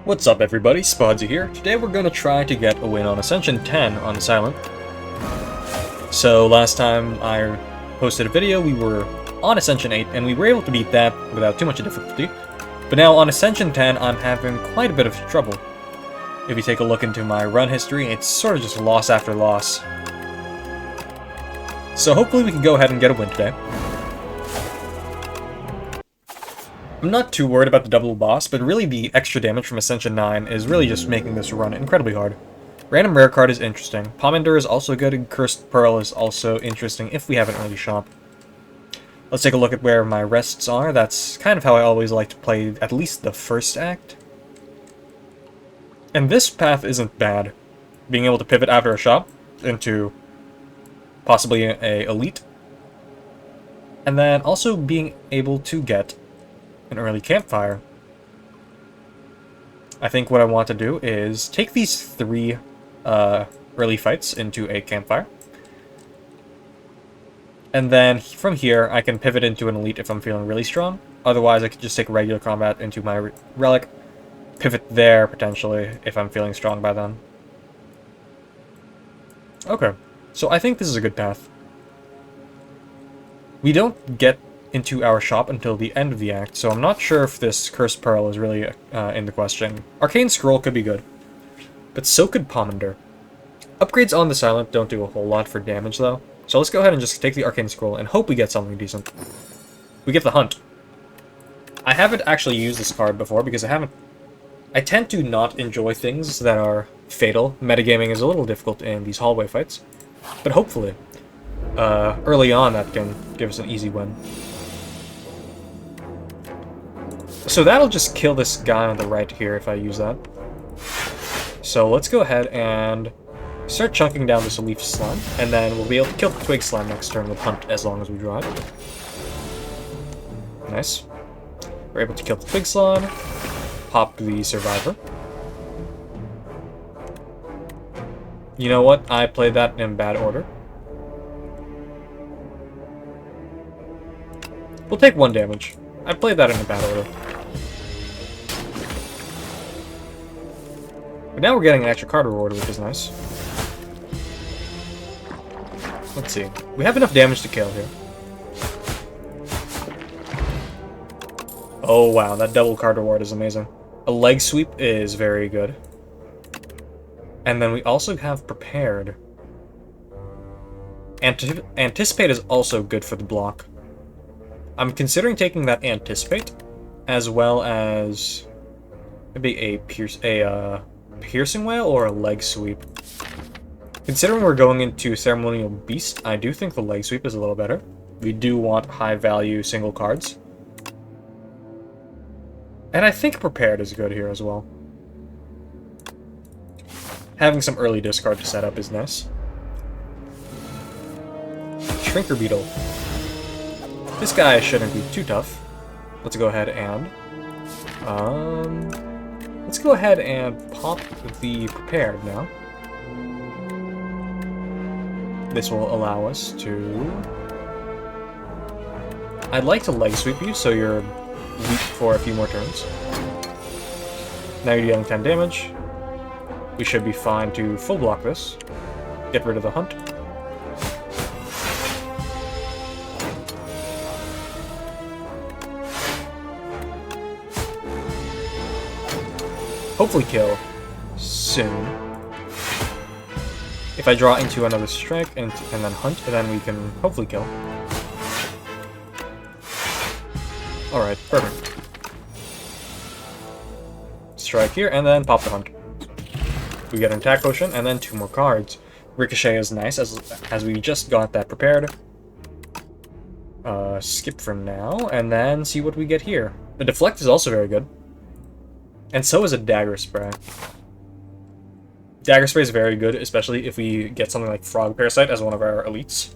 What's up everybody, Spoddse here. Today we're going to try to get a win on Ascension 10 on Silent. So last time I posted a video, we were on Ascension 8 and we were able to beat that without too much difficulty. But now on Ascension 10 I'm having quite a bit of trouble. If you take a look into my run history, it's sort of just loss after loss. So hopefully we can go ahead and get a win today. I'm not too worried about the double boss, but really the extra damage from Ascension 9 is really just making this run incredibly hard. Random rare card is interesting. Pomander is also good, and Cursed Pearl is also interesting if we have an early shop. Let's take a look at where my rests are. That's kind of how I always like to play at least the first act. And this path isn't bad. Being able to pivot after a shop into possibly a elite. And then also being able to get an early campfire. I think what I want to do is take these three early fights into a campfire. And then from here, I can pivot into an elite if I'm feeling really strong. Otherwise, I could just take regular combat into my relic, pivot there potentially if I'm feeling strong by then. Okay, so I think this is a good path. We don't get into our shop until the end of the act, so I'm not sure if this Cursed Pearl is really in the question. Arcane Scroll could be good, but so could Pomander. Upgrades on the Silent don't do a whole lot for damage though, so let's go ahead and just take the Arcane Scroll and hope we get something decent. We get the Hunt. I haven't actually used this card before because I tend to not enjoy things that are fatal. Metagaming is a little difficult in these hallway fights, but hopefully early on that can give us an easy win. So that'll just kill this guy on the right here if I use that. So let's go ahead and start chunking down this leaf slime, and then we'll be able to kill the twig slime next turn with Hunt as long as we draw it. Nice. We're able to kill the twig slime, pop the survivor. You know what? I played that in bad order. We'll take 1 damage. I played that in a bad order. But now we're getting an extra card reward, which is nice. Let's see. We have enough damage to kill here. Oh wow, that double card reward is amazing. A leg sweep is very good. And then we also have Prepared. Anticipate is also good for the block. I'm considering taking that Anticipate, as well as maybe a Piercing Wail or a Leg Sweep. Considering we're going into Ceremonial Beast, I do think the Leg Sweep is a little better. We do want high-value single cards. And I think Prepared is good here as well. Having some early discard to set up is nice. Shrinker Beetle. This guy shouldn't be too tough. Let's go ahead and pop the Prepared now. This will allow us to... I'd like to leg sweep you so you're weak for a few more turns. Now you're dealing 10 damage. We should be fine to full block this. Get rid of the Hunt. Hopefully kill soon. If I draw into another strike and then Hunt, then we can hopefully kill. Alright, perfect. Strike here and then pop the Hunt. We get an attack potion and then 2 more cards. Ricochet is nice as we just got that prepared. Skip for now and then see what we get here. The Deflect is also very good. And so is a Dagger Spray. Dagger Spray is very good, especially if we get something like Frog Parasite as one of our elites.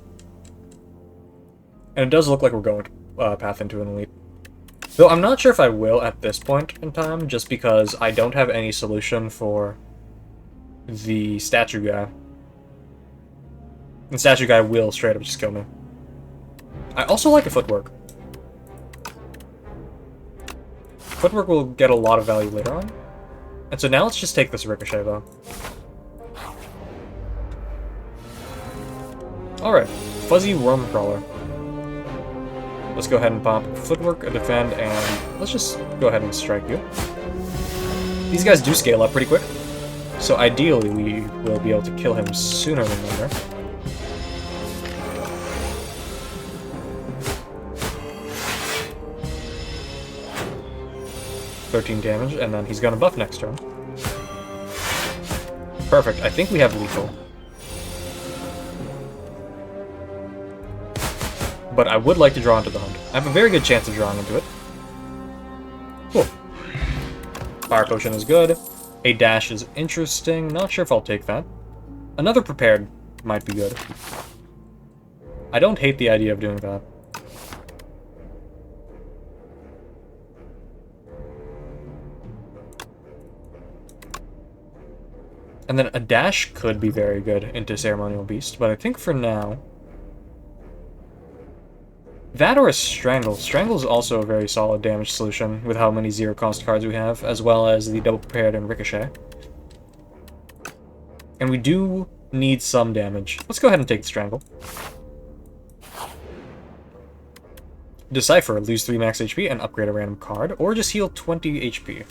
And it does look like we're going to path into an elite. Though I'm not sure if I will at this point in time, just because I don't have any solution for the statue guy. The statue guy will straight up just kill me. I also like a footwork. Footwork will get a lot of value later on. And so now let's just take this Ricochet, though. Alright, Fuzzy Worm Crawler. Let's go ahead and pop Footwork, a Defend, and let's just go ahead and strike you. These guys do scale up pretty quick, so ideally we will be able to kill him sooner than later. $13 damage, and then he's gonna buff next turn. Perfect, I think we have lethal. But I would like to draw into the hunt. I have a very good chance of drawing into it. Cool. Fire Potion is good. A dash is interesting. Not sure if I'll take that. Another prepared might be good. I don't hate the idea of doing that. And then a dash could be very good into Ceremonial Beast, but I think for now... that or a Strangle. Strangle is also a very solid damage solution with how many zero-cost cards we have, as well as the double prepared and Ricochet. And we do need some damage. Let's go ahead and take the Strangle. Decipher, lose 3 max HP and upgrade a random card, or just heal 20 HP.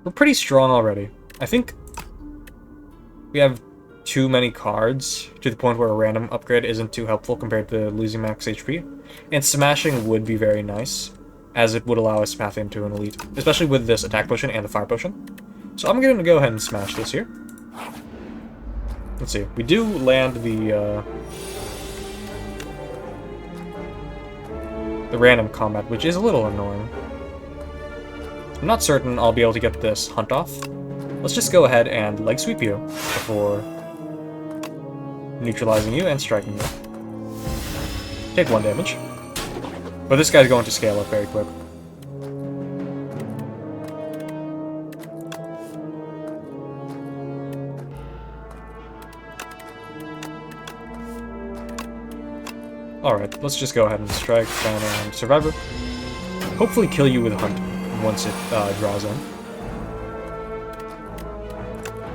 We're pretty strong already. I think we have too many cards to the point where a random upgrade isn't too helpful compared to losing max HP. And smashing would be very nice, as it would allow us to path into an elite, especially with this attack potion and the fire potion. So I'm going to go ahead and smash this here. Let's see. We do land the random combat, which is a little annoying. I'm not certain I'll be able to get this hunt off. Let's just go ahead and leg sweep you before neutralizing you and striking you. Take 1 damage. But this guy's going to scale up very quick. Alright, let's just go ahead and strike down on Survivor. Hopefully kill you with Hunt once it draws in.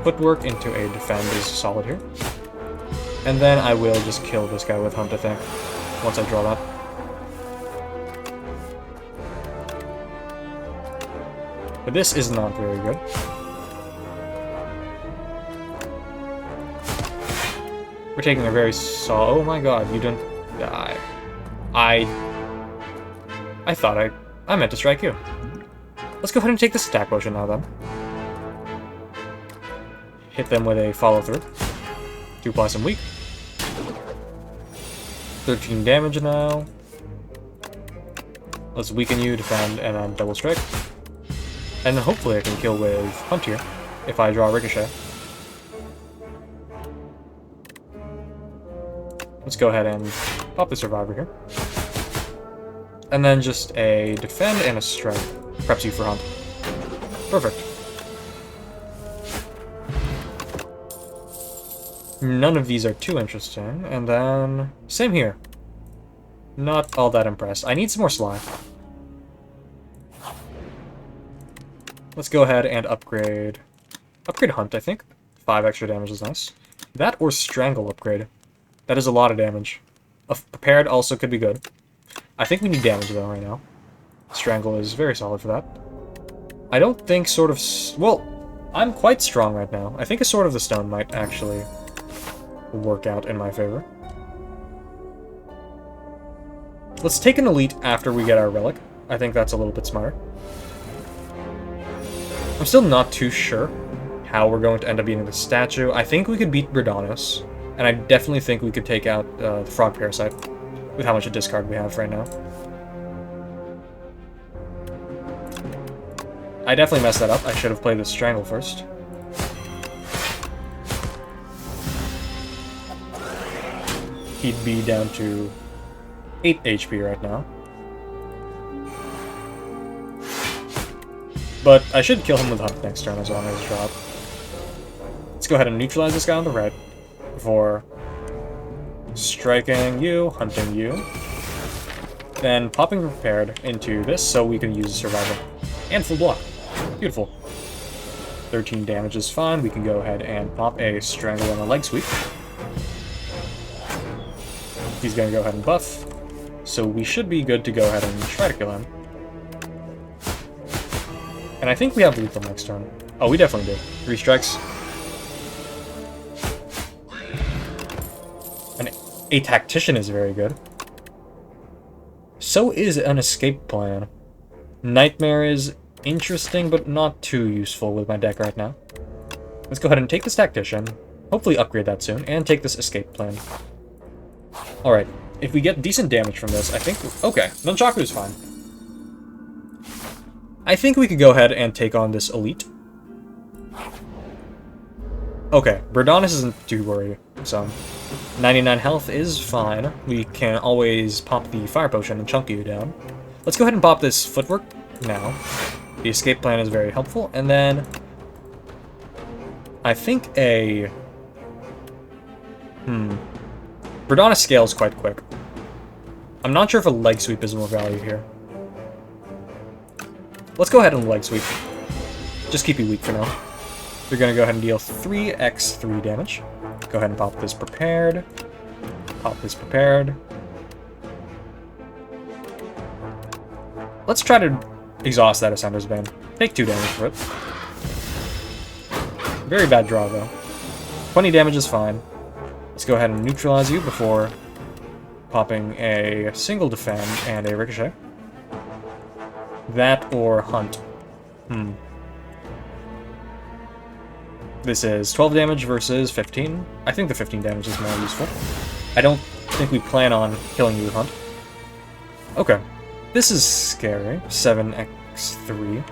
Footwork into a Defend is solid here. And then I will just kill this guy with Hunt, I think, once I draw that. But this is not very good. We're taking a very oh my god, you didn't die. I thought I meant to strike you. Let's go ahead and take this attack potion now, then. Hit them with a follow-through to apply some weak. 13 damage now. Let's weaken you, defend, and then double strike. And then hopefully I can kill with Hunt here, if I draw Ricochet. Let's go ahead and pop the Survivor here. And then just a defend and a strike. Preps you for Hunt. Perfect. None of these are too interesting. And then... same here. Not all that impressed. I need some more Sly. Let's go ahead and upgrade... upgrade Hunt, I think. 5 extra damage is nice. That or Strangle upgrade. That is a lot of damage. Prepared also could be good. I think we need damage, though, right now. Strangle is very solid for that. I don't think Sword of... well, I'm quite strong right now. I think a Sword of the Stone might actually work out in my favor. Let's take an Elite after we get our Relic. I think that's a little bit smarter. I'm still not too sure how we're going to end up beating the statue. I think we could beat Bridanos, and I definitely think we could take out the Frog Parasite with how much a discard we have right now. I definitely messed that up. I should have played the Strangle first. He'd be down to 8 HP right now. But I should kill him with Hunt next turn as long as his drop. Let's go ahead and neutralize this guy on the right before striking you, hunting you, then popping prepared into this so we can use Survival. And full block. Beautiful. 13 damage is fine. We can go ahead and pop a Strangle and a leg sweep. He's going to go ahead and buff. So we should be good to go ahead and try to kill him. And I think we have lethal next turn. Oh, we definitely do. 3 strikes. A Tactician is very good. So is an Escape Plan. Nightmare is interesting, but not too useful with my deck right now. Let's go ahead and take this Tactician, hopefully upgrade that soon, and take this Escape Plan. Alright, if we get decent damage from this, I think... Okay, Nunchaku is fine. I think we could go ahead and take on this Elite. Okay, Berdonis isn't too worried, so... 99 health is fine. We can always pop the Fire Potion and chunk you down. Let's go ahead and pop this Footwork now. The Escape Plan is very helpful, and then... I think a... Berdonis scales quite quick. I'm not sure if a Leg Sweep is more value here. Let's go ahead and Leg Sweep. Just keep you weak for now. We're going to go ahead and deal 3x3 damage. Go ahead and pop this Prepared. Pop this Prepared. Let's try to exhaust that Ascender's Bane. Take 2 damage for it. Very bad draw, though. 20 damage is fine. Let's go ahead and neutralize you before popping a single defend and a ricochet. That or hunt. This is 12 damage versus 15. I think the 15 damage is more useful. I don't think we plan on killing you with hunt. Okay. This is scary. 7x3.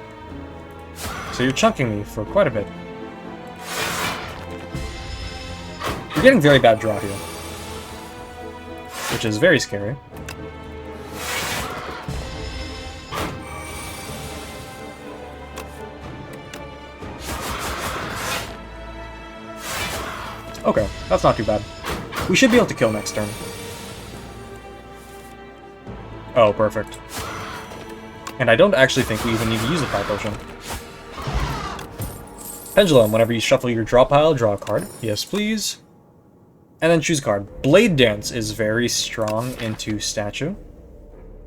So you're chunking me for quite a bit. You're getting very bad draw here. Which is very scary. Okay, that's not too bad. We should be able to kill next turn. Oh, perfect. And I don't actually think we even need to use the Fire Potion. Pendulum, whenever you shuffle your draw pile, draw a card. Yes, please. And then choose a card. Blade Dance is very strong into Statue.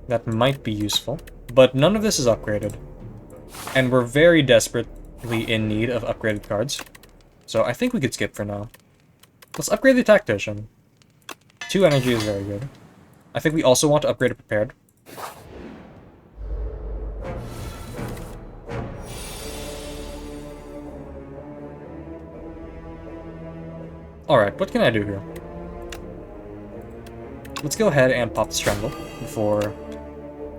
That might be useful. But none of this is upgraded. And we're very desperately in need of upgraded cards. So I think we could skip for now. Let's upgrade the Tactician. 2 energy is very good. I think we also want to upgrade a Prepared. Alright, what can I do here? Let's go ahead and pop the Strangle before...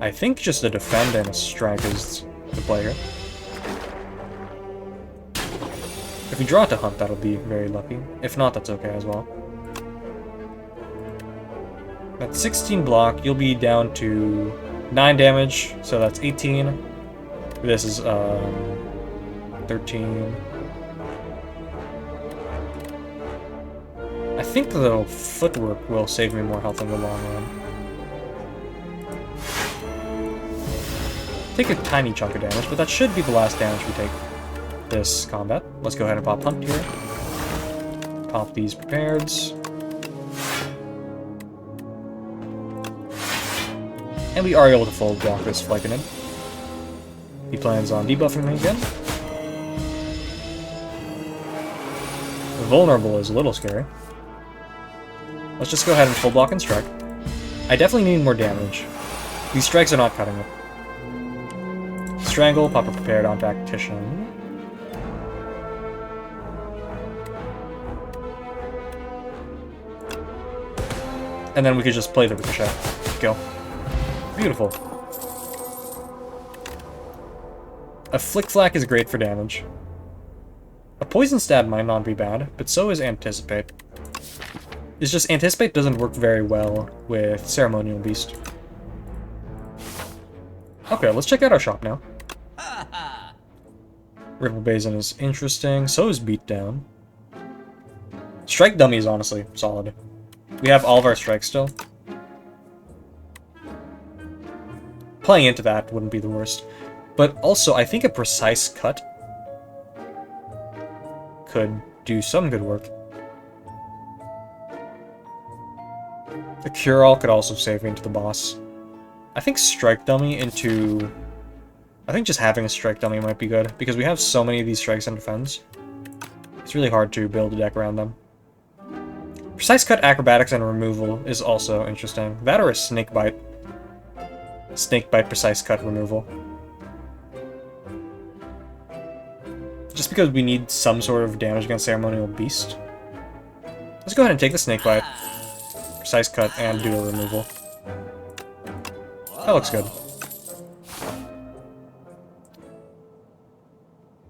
I think just a defend and a strike is the play here. If we draw it to hunt, that'll be very lucky. If not, that's okay as well. That's 16 block. You'll be down to 9 damage, so that's 18. This is 13. I think the Footwork will save me more health in the long run. Take a tiny chunk of damage, but that should be the last damage we take this combat. Let's go ahead and pop Hunt here. Pop these Prepareds. And we are able to full block this Flycanin. He plans on debuffing me again. Vulnerable is a little scary. Let's just go ahead and full block and strike. I definitely need more damage. These strikes are not cutting it. Strangle, pop a Prepared on Tactician. And then we could just play the Ricochet. Go. Beautiful. A Flick Flack is great for damage. A Poison Stab might not be bad, but so is Anticipate. It's just Anticipate doesn't work very well with Ceremonial Beast. Okay, let's check out our shop now. Ripple Basin is interesting, so is Beatdown. Strike Dummy is honestly solid. We have all of our strikes still. Playing into that wouldn't be the worst. But also, I think a precise cut could do some good work. The Cure-All could also save me into the boss. I think Strike Dummy into... I think just having a Strike Dummy might be good, because we have so many of these strikes and defense. It's really hard to build a deck around them. Precise Cut, Acrobatics, and Removal is also interesting. That or a Snake Bite. Snake Bite, Precise Cut, Removal. Just because we need some sort of damage against Ceremonial Beast. Let's go ahead and take the Snake Bite, Precise Cut, and do a Removal. That looks good.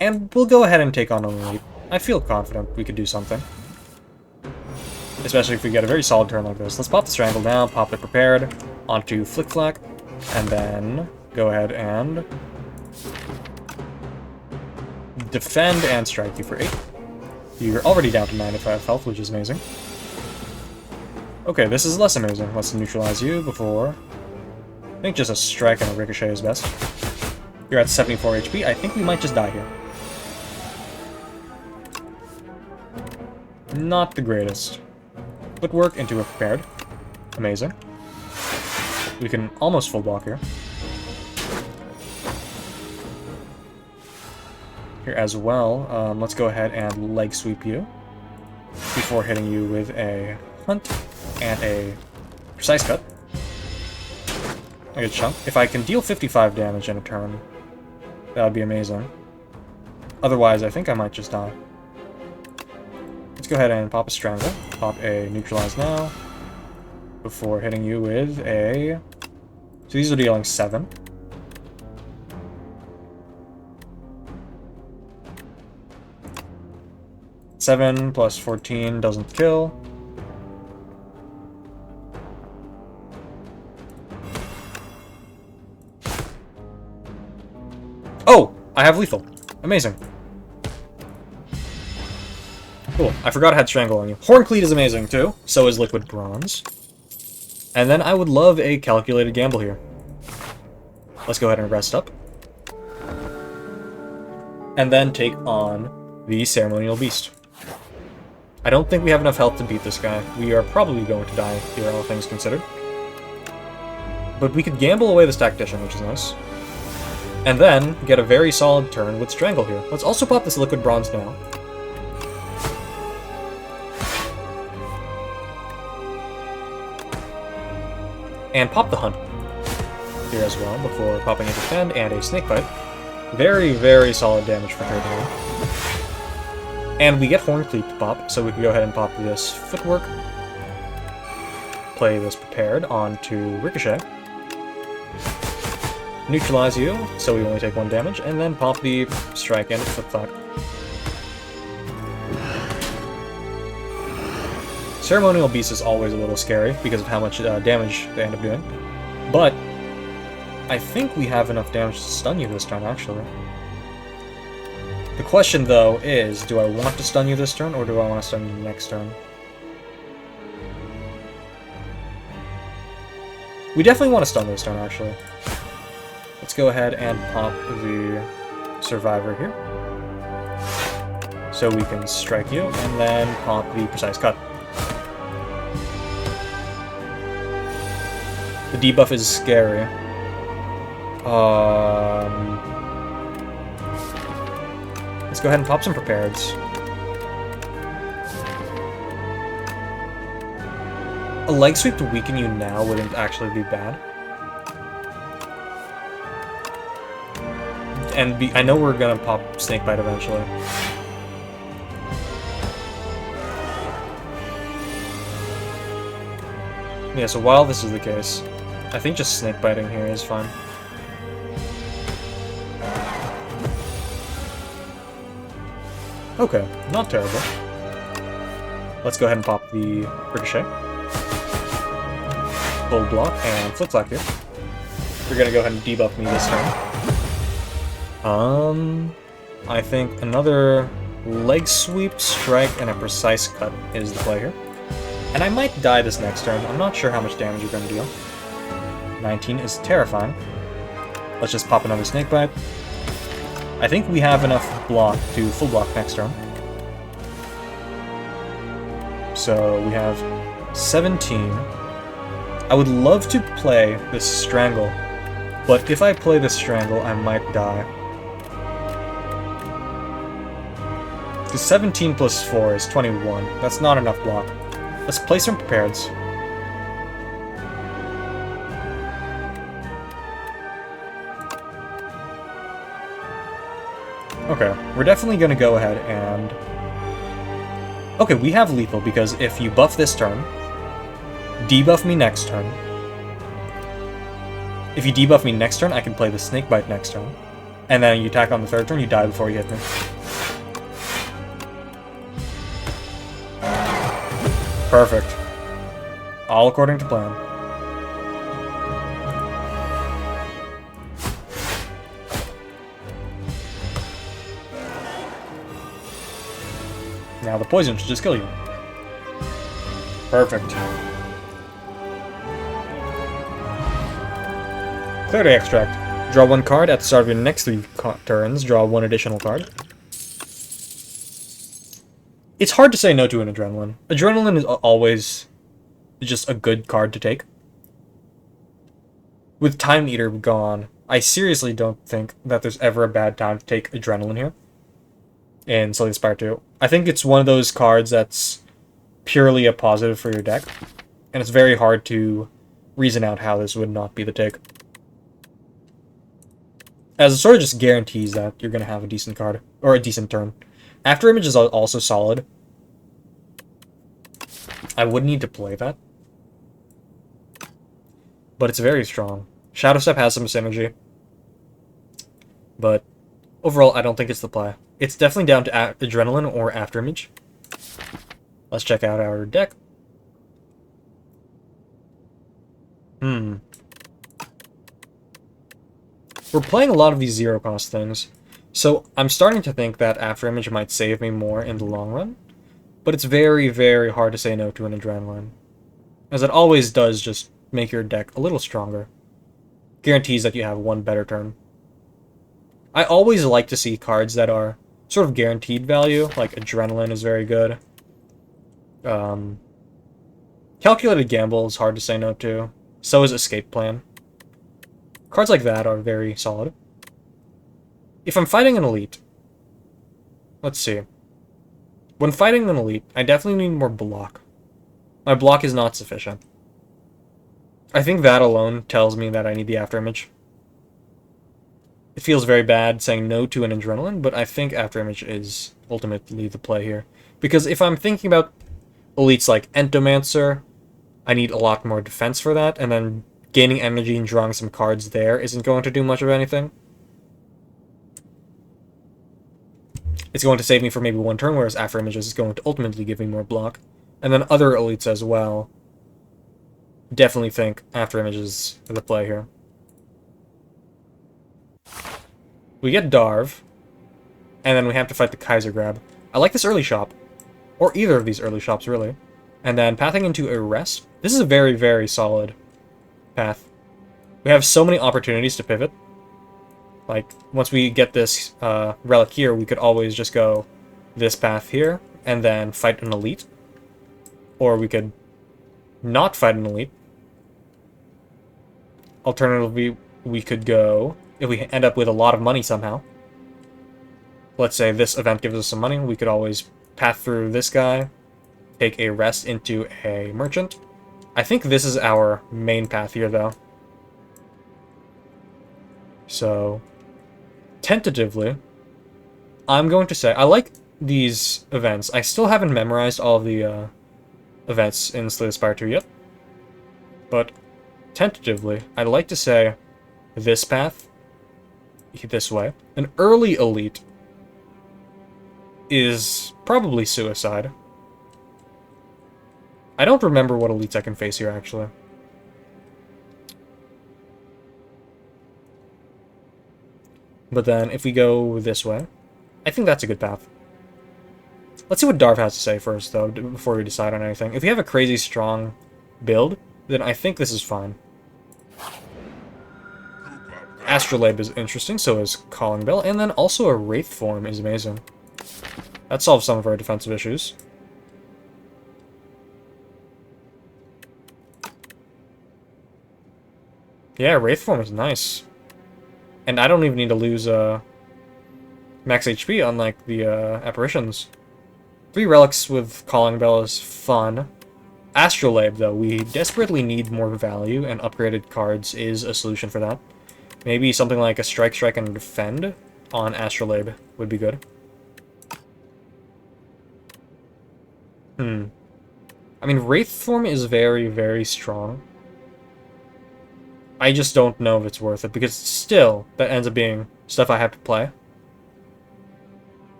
And we'll go ahead and take on Elite. I feel confident we could do something. Especially if we get a very solid turn like this. Let's pop the Strangle now, pop the Prepared onto Flick Flack, and then go ahead and defend and strike you for 8. You're already down to 95 health, which is amazing. Okay, this is less amazing. Let's neutralize you before... I think just a strike and a ricochet is best. You're at 74 HP. I think we might just die here. Not the greatest. Footwork into a Prepared. Amazing. We can almost full block here. Here as well, let's go ahead and leg sweep you before hitting you with a Hunt and a Precise Cut. A good chunk. If I can deal 55 damage in a turn, that would be amazing. Otherwise, I think I might just die. Let's go ahead and pop a Strangle, pop a Neutralize now, before hitting you with a... So these are dealing 7. Seven plus 14 doesn't kill. Oh! I have lethal. Amazing. Cool. I forgot I had Strangle on you. Horncleat is amazing, too. So is Liquid Bronze. And then I would love a calculated gamble here. Let's go ahead and rest up. And then take on the Ceremonial Beast. I don't think we have enough health to beat this guy. We are probably going to die here, all things considered. But we could gamble away this Tactician, which is nice. And then get a very solid turn with Strangle here. Let's also pop this Liquid Bronze now. And pop the Hunt here as well, before popping a Defend and a Snake Bite. Very, very solid damage for turn here. And we get Horncleat to pop, so we can go ahead and pop this Footwork. Play this Prepared onto Ricochet. Neutralize you, so we only take 1 damage, and then pop the Strike and Flip Flack. Ceremonial Beast is always a little scary because of how much damage they end up doing. But I think we have enough damage to stun you this turn, actually. The question, though, is, do I want to stun you this turn, or do I want to stun you next turn? We definitely want to stun this turn, actually. Let's go ahead and pop the Survivor here. So we can strike you, and then pop the Precise Cut. The debuff is scary. Let's go ahead and pop some Prepareds. A leg sweep to weaken you now wouldn't actually be bad. And I know we're gonna pop Snakebite eventually. Yeah, so while this is the case, I think just Snakebiting here is fine. Okay, not terrible. Let's go ahead and pop the Ricochet. Full block and Flip Flack here. We're gonna go ahead and debuff me this turn. I think another leg sweep, strike, and a precise cut is the play here. And I might die this next turn. I'm not sure how much damage you're gonna deal. 19 is terrifying. Let's just pop another Snakebite. I think we have enough block to full block next turn. So we have 17. I would love to play this Strangle, but if I play this Strangle, I might die. Because 17 plus 4 is 21. That's not enough block. Let's play some Prepareds. Okay, we're definitely going to go ahead and... Okay, we have lethal, because if you buff this turn, debuff me next turn. If you debuff me next turn, I can play the Snakebite next turn. And then you attack on the third turn, you die before you hit me. Perfect. All according to plan. Now the poison should just kill you. Perfect. Clarity Extract. Draw one card at the start of your next 3 turns. Draw one additional card. It's hard to say no to an Adrenaline. Adrenaline is always just a good card to take. With Time Eater gone, I seriously don't think that there's ever a bad time to take Adrenaline here in Slay Spire 2. I think it's one of those cards that's purely a positive for your deck, and it's very hard to reason out how this would not be the take. As it sort of just guarantees that you're going to have a decent card, or a decent turn. After Image is also solid. I would need to play that. But it's very strong. Shadow Step has some synergy. But overall, I don't think it's the play. It's definitely down to Adrenaline or After Image. Let's check out our deck. We're playing a lot of these zero-cost things. So I'm starting to think that After Image might save me more in the long run, but it's very, very hard to say no to an Adrenaline, as it always does just make your deck a little stronger. Guarantees that you have one better turn. I always like to see cards that are sort of guaranteed value, like Adrenaline is very good. Calculated Gamble is hard to say no to. So is Escape Plan. Cards like that are very solid. If I'm fighting an elite, let's see. When fighting an elite, I definitely need more block. My block is not sufficient. I think that alone tells me that I need the After Image. It feels very bad saying no to an Adrenaline, but I think After Image is ultimately the play here. Because if I'm thinking about elites like Entomancer, I need a lot more defense for that, and then gaining energy and drawing some cards there isn't going to do much of anything. It's going to save me for maybe one turn, whereas After Images is going to ultimately give me more block. And then other elites as well. Definitely think After Images are the play here. We get Darv, and then we have to fight the Kaiser Grab. I like this early shop, or either of these early shops, really. And then pathing into Arrest. This is a very, very solid path. We have so many opportunities to pivot. Like, once we get this relic here, we could always just go this path here, and then fight an elite. Or we could not fight an elite. Alternatively, we could go, if we end up with a lot of money somehow. Let's say this event gives us some money, we could always path through this guy, take a rest into a merchant. I think this is our main path here, though. So, tentatively, I'm going to say, I like these events. I still haven't memorized all of the events in Slay the Spire 2 yet. But, tentatively, I'd like to say this path, this way. An early elite is probably Suicide. I don't remember what elites I can face here, actually. But then, if we go this way, I think that's a good path. Let's see what Darv has to say first, though, before we decide on anything. If we have a crazy strong build, then I think this is fine. Astrolabe is interesting, so is Calling Bell, and then also a Wraith form is amazing. That solves some of our defensive issues. Yeah, Wraith form is nice. And I don't even need to lose max HP, unlike the apparitions. 3 relics with Calling Bell is fun. Astrolabe, though, we desperately need more value, and upgraded cards is a solution for that. Maybe something like a Strike, Strike, and Defend on Astrolabe would be good. I mean, Wraith form is very, very strong. I just don't know if it's worth it, because still, that ends up being stuff I have to play.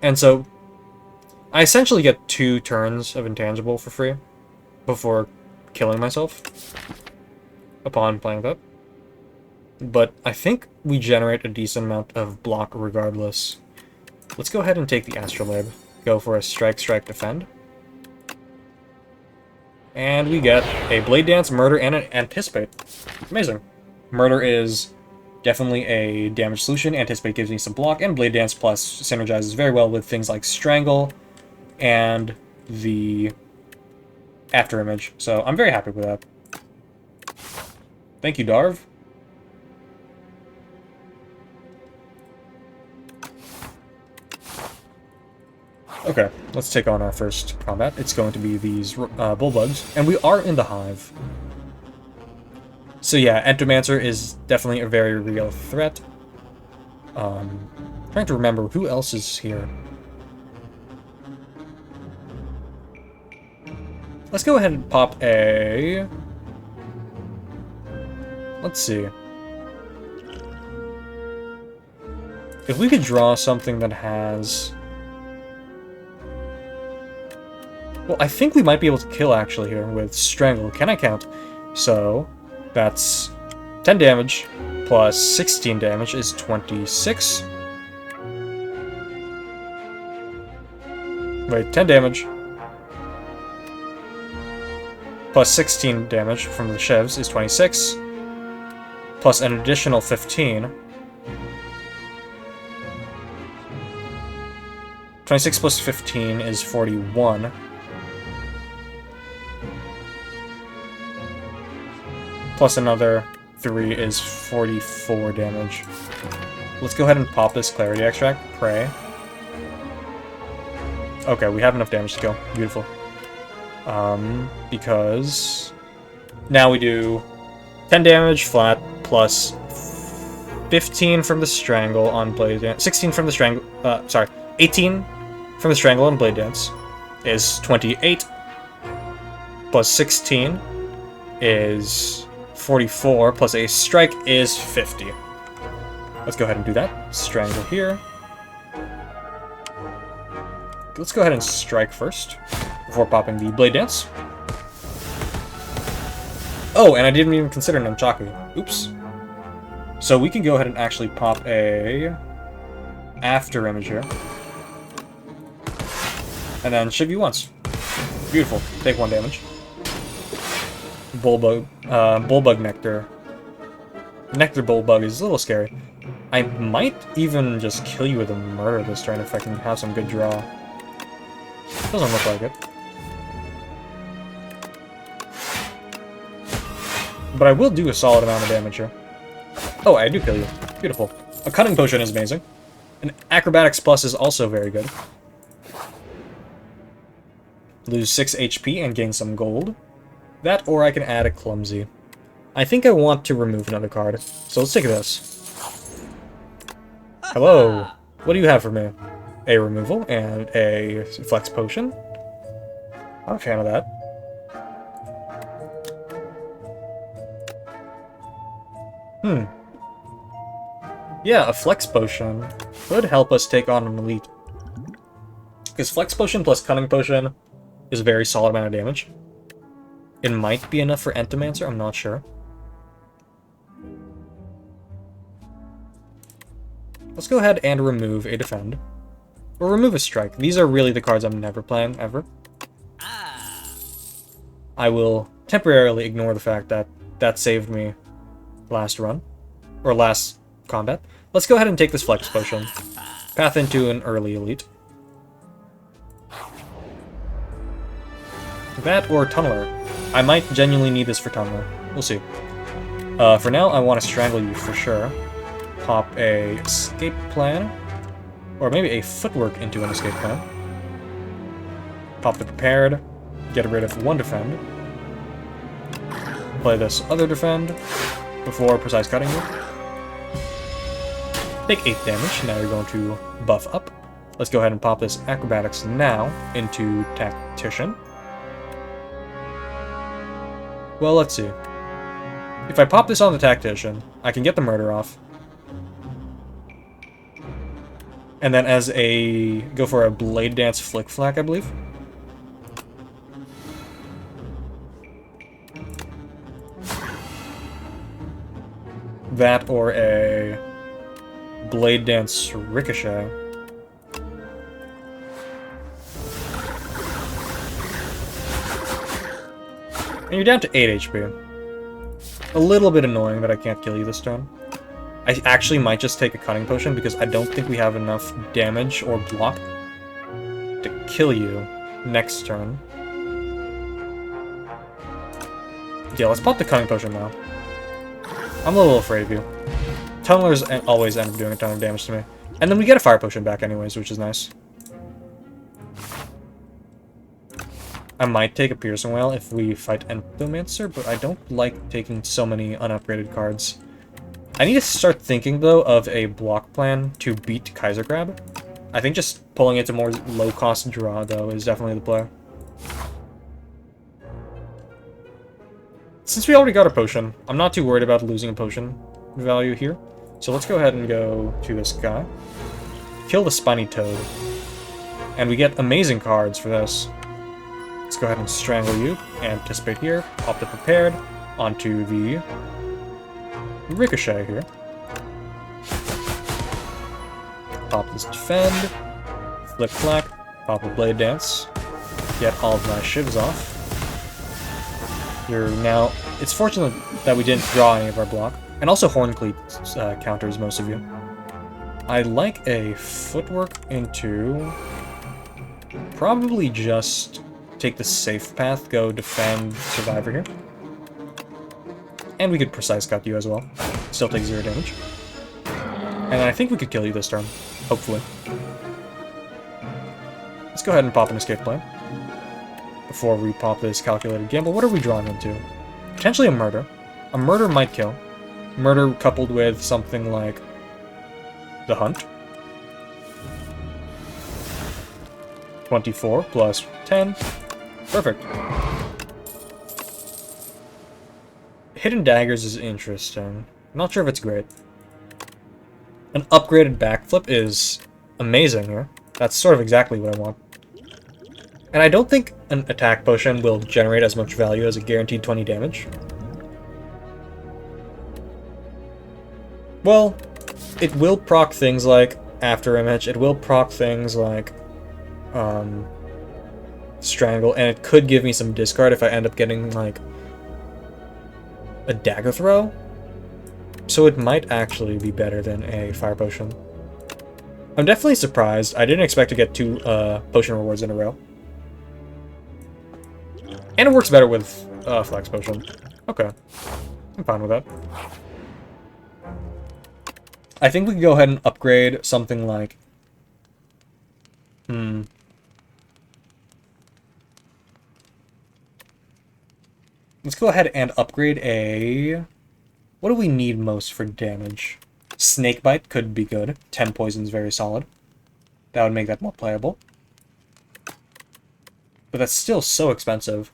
And so, I essentially get 2 turns of Intangible for free before killing myself upon playing that. But I think we generate a decent amount of block regardless. Let's go ahead and take the Astrolabe. Go for a Strike, Strike, Defend. And we get a Blade Dance, Murder, and an Anticipate. Amazing. Murder is definitely a damage solution. Anticipate gives me some block, and Blade Dance Plus synergizes very well with things like Strangle and the After Image. So I'm very happy with that. Thank you, Darv. Okay, let's take on our first combat. It's going to be these bullbugs, and we are in the hive. So yeah, Entomancer is definitely a very real threat. Trying to remember who else is here. Let's go ahead and pop a... Let's see. If we could draw something that has... Well, I think we might be able to kill, actually, here with Strangle. Can I count? So, that's 10 damage plus 16 damage is 26. Wait, 10 damage plus 16 damage from the Chevs is 26. Plus an additional 15. 26 plus 15 is 41. Plus another 3 is 44 damage. Let's go ahead and pop this Clarity Extract. Pray. Okay, we have enough damage to kill. Beautiful. Because... Now we do 10 damage flat, plus 15 from the Strangle on Blade Dance. 16 from the Strangle... sorry. 18 from the Strangle on Blade Dance is 28. Plus 16 is... 44 plus a strike is 50. Let's go ahead and do that. Strangle here. Let's go ahead and strike first before popping the Blade Dance. Oh, and I didn't even consider Nunchaku. Oops. So we can go ahead and actually pop a After Image here. And then Shiv you once. Beautiful. Take 1 damage. Bullbug Nectar. Nectar Bullbug is a little scary. I might even just kill you with a Murder this turn if I can have some good draw. Doesn't look like it. But I will do a solid amount of damage here. Oh, I do kill you. Beautiful. A Cunning Potion is amazing. An Acrobatics Plus is also very good. Lose 6 HP and gain some gold. That, or I can add a Clumsy. I think I want to remove another card, so let's take this. Hello. What do you have for me? A removal and a Flex Potion. I'm a fan of that. Yeah, a Flex Potion could help us take on an Elite. Because Flex Potion plus Cunning Potion is a very solid amount of damage. It might be enough for Entomancer, I'm not sure. Let's go ahead and remove a Defend. Or remove a Strike. These are really the cards I'm never playing, ever. I will temporarily ignore the fact that that saved me last run. or last combat. Let's go ahead and take this Flex Potion. Path into an early elite. That or Tunneler. I might genuinely need this for Tunneler. We'll see. For now, I want to Strangle you for sure. Pop a Escape Plan. Or maybe a Footwork into an Escape Plan. Pop the Prepared. Get rid of one Defend. Play this other Defend before Precise Cutting you. Take 8 damage. Now you're going to buff up. Let's go ahead and pop this Acrobatics now into Tactician. Well, let's see. If I pop this on the Tactician, I can get the Murder off. And then as a... go for a Blade Dance Flick Flack, I believe. That or a Blade Dance Ricochet. And you're down to 8 HP. A little bit annoying that I can't kill you this turn. I actually might just take a Cutting Potion because I don't think we have enough damage or block to kill you next turn. Yeah, let's pop the Cutting Potion now. I'm a little afraid of you. Tunnelers always end up doing a ton of damage to me. And then we get a Fire Potion back anyways, which is nice. I might take a Piercing Wail if we fight Endomancer, but I don't like taking so many unupgraded cards. I need to start thinking, though, of a block plan to beat Kaiser Crab. I think just pulling it to more low-cost draw, though, is definitely the play. Since we already got a potion, I'm not too worried about losing a potion value here. So let's go ahead and go to this guy. Kill the Spiny Toad. And we get amazing cards for this. Let's go ahead and Strangle you. Anticipate here. Pop the Prepared onto the Ricochet here. Pop this Defend. Flick Flack. Pop a Blade Dance. Get all of my shivs off. You're now... It's fortunate that we didn't draw any of our block. And also Horncleat counters most of you. I like a Footwork into... probably just take the safe path, go Defend Survivor here. And we could Precise Cut you as well. Still take 0 damage. And I think we could kill you this turn. Hopefully. Let's go ahead and pop an Escape Plan. Before we pop this Calculated Gamble, what are we drawing into? Potentially a Murder. A Murder might kill. Murder coupled with something like the Hunt. 24 plus 10. Perfect. Hidden Daggers is interesting. I'm not sure if it's great. An upgraded Backflip is amazing here. That's sort of exactly what I want. And I don't think an Attack Potion will generate as much value as a guaranteed 20 damage. Well, it will proc things like After Image, it will proc things like Strangle, and it could give me some discard if I end up getting like a Dagger Throw. So it might actually be better than a Fire Potion. I'm definitely surprised. I didn't expect to get 2 potion rewards in a row. And it works better with Flex Potion. Okay. I'm fine with that. I think we can go ahead and upgrade something like... Let's go ahead and upgrade a... What do we need most for damage? Snakebite could be good. 10 poison's very solid. That would make that more playable. But that's still so expensive.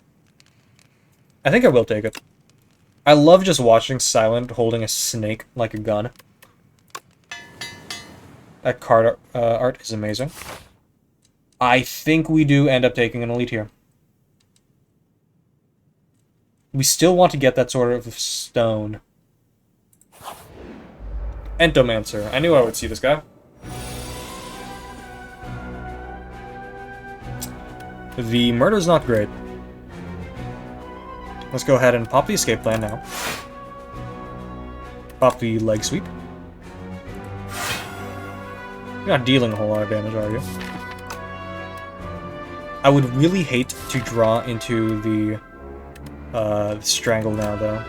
I think I will take it. I love just watching Silent holding a snake like a gun. That card art is amazing. I think we do end up taking an elite here. We still want to get that sort of stone. Endomancer. I knew I would see this guy. The murder's not great. Let's go ahead and pop the escape plan now. Pop the leg sweep. You're not dealing a whole lot of damage, are you? I would really hate to draw into the Strangle now, though.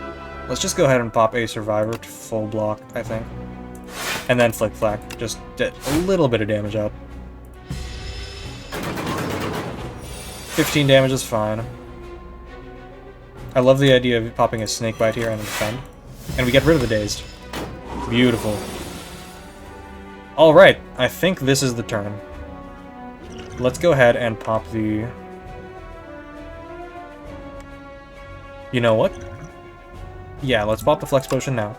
Let's just go ahead and pop a Survivor to full block, I think. And then Flick Flack. Just get a little bit of damage out. 15 damage is fine. I love the idea of popping a Snake Bite here and defend. And we get rid of the Dazed. Beautiful. Alright, I think this is the turn. Let's go ahead and pop the... You know what? Yeah, let's pop the Flex Potion now.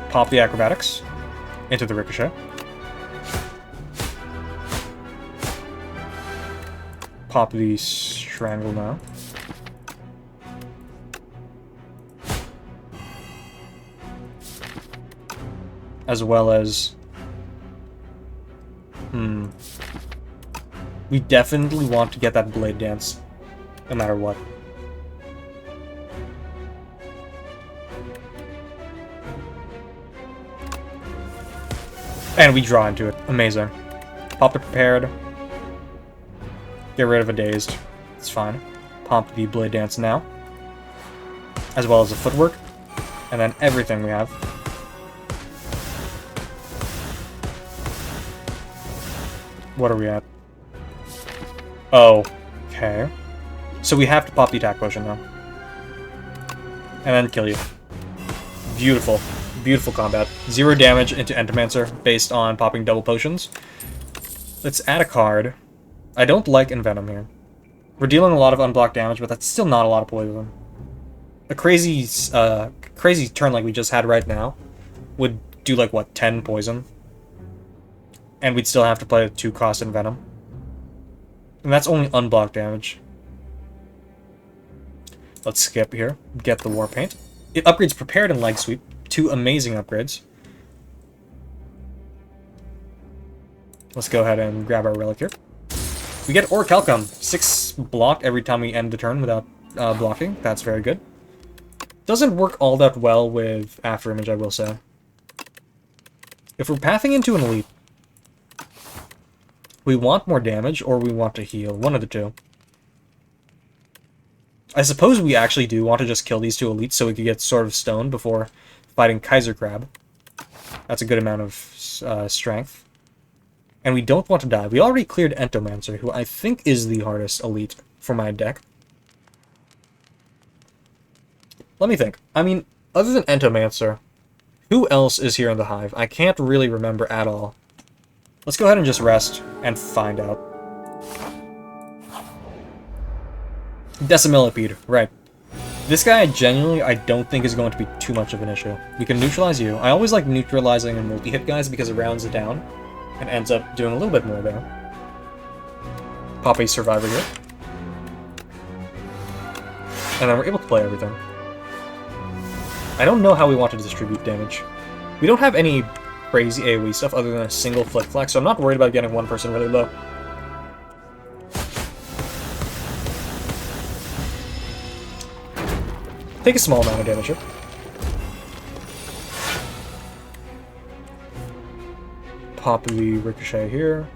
Pop the Acrobatics into the Ricochet. Pop the Strangle now. As well as... We definitely want to get that Blade Dance, no matter what. And we draw into it. Amazing. Pop the Prepared. Get rid of a Dazed. It's fine. Pop the Blade Dance now. As well as the Footwork. And then everything we have. What are we at? Oh, okay. So we have to pop the Attack Potion now. And then kill you. Beautiful. Beautiful combat. 0 damage into Entomancer based on popping double potions. Let's add a card. I don't like Envenom here. We're dealing a lot of unblocked damage, but that's still not a lot of poison. A crazy turn like we just had right now would do like, what, 10 poison? And we'd still have to play a 2-cost Envenom. And that's only unblocked damage. Let's skip here. Get the War Paint. It upgrades Prepared and Leg Sweep. 2 amazing upgrades. Let's go ahead and grab our Relic here. We get Orichalcum. 6 block every time we end the turn without blocking. That's very good. Doesn't work all that well with Afterimage, I will say. If we're pathing into an Elite, we want more damage or we want to heal. One of the two. I suppose we actually do want to just kill these 2 Elites so we could get Sword of Stone before fighting Kaiser Crab. That's a good amount of strength. And we don't want to die. We already cleared Entomancer, who I think is the hardest Elite for my deck. Let me think. I mean, other than Entomancer, who else is here in the Hive? I can't really remember at all. Let's go ahead and just rest and find out. Decimillipede, right. This guy, genuinely, I don't think is going to be too much of an issue. We can neutralize you. I always like neutralizing and multi-hit guys because it rounds it down and ends up doing a little bit more there. Pop a Survivor here. And then we're able to play everything. I don't know how we want to distribute damage. We don't have any crazy AoE stuff other than a single Flick Flack, so I'm not worried about getting one person really low. Take a small amount of damage here. Pop the Ricochet here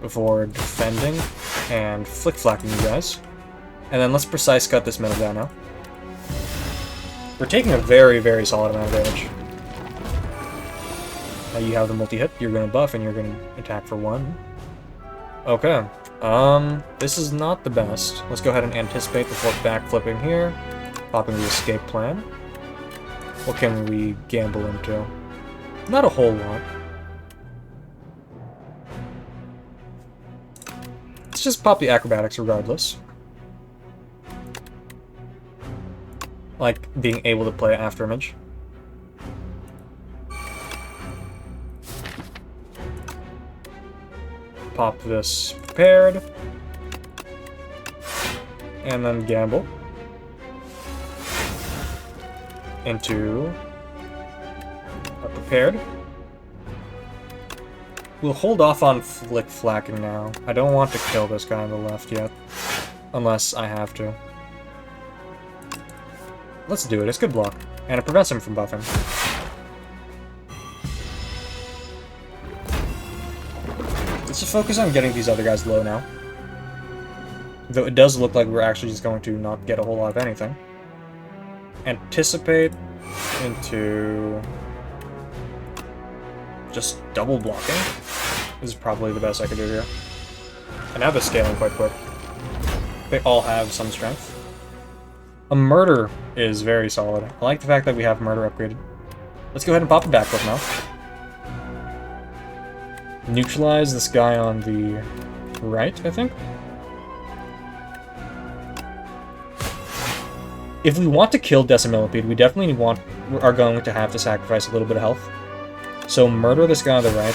before defending and Flick Flacking you guys. And then let's Precise Cut this middle down now. We're taking a very, very solid amount of damage. Now you have the multi-hit, you're going to buff, and you're going to attack for 1. Okay. This is not the best. Let's go ahead and anticipate before backflipping here. Popping the Escape Plan. What can we gamble into? Not a whole lot. Let's just pop the Acrobatics regardless. Like being able to play Afterimage. Pop this Prepared. And then gamble. Into a Prepared. We'll hold off on Flick Flacking now. I don't want to kill this guy on the left yet. Unless I have to. Let's do it. It's good block. And it prevents him from buffing. Let's just focus on getting these other guys low now. Though it does look like we're actually just going to not get a whole lot of anything. Anticipate into just double blocking. This is probably the best I could do here. And now they're scaling quite quick. They all have some strength. A murder is very solid. I like the fact that we have murder upgraded. Let's go ahead and pop a backflip now. Neutralize this guy on the right, I think. If we want to kill Decimillipede, we definitely are going to have to sacrifice a little bit of health. So murder this guy on the right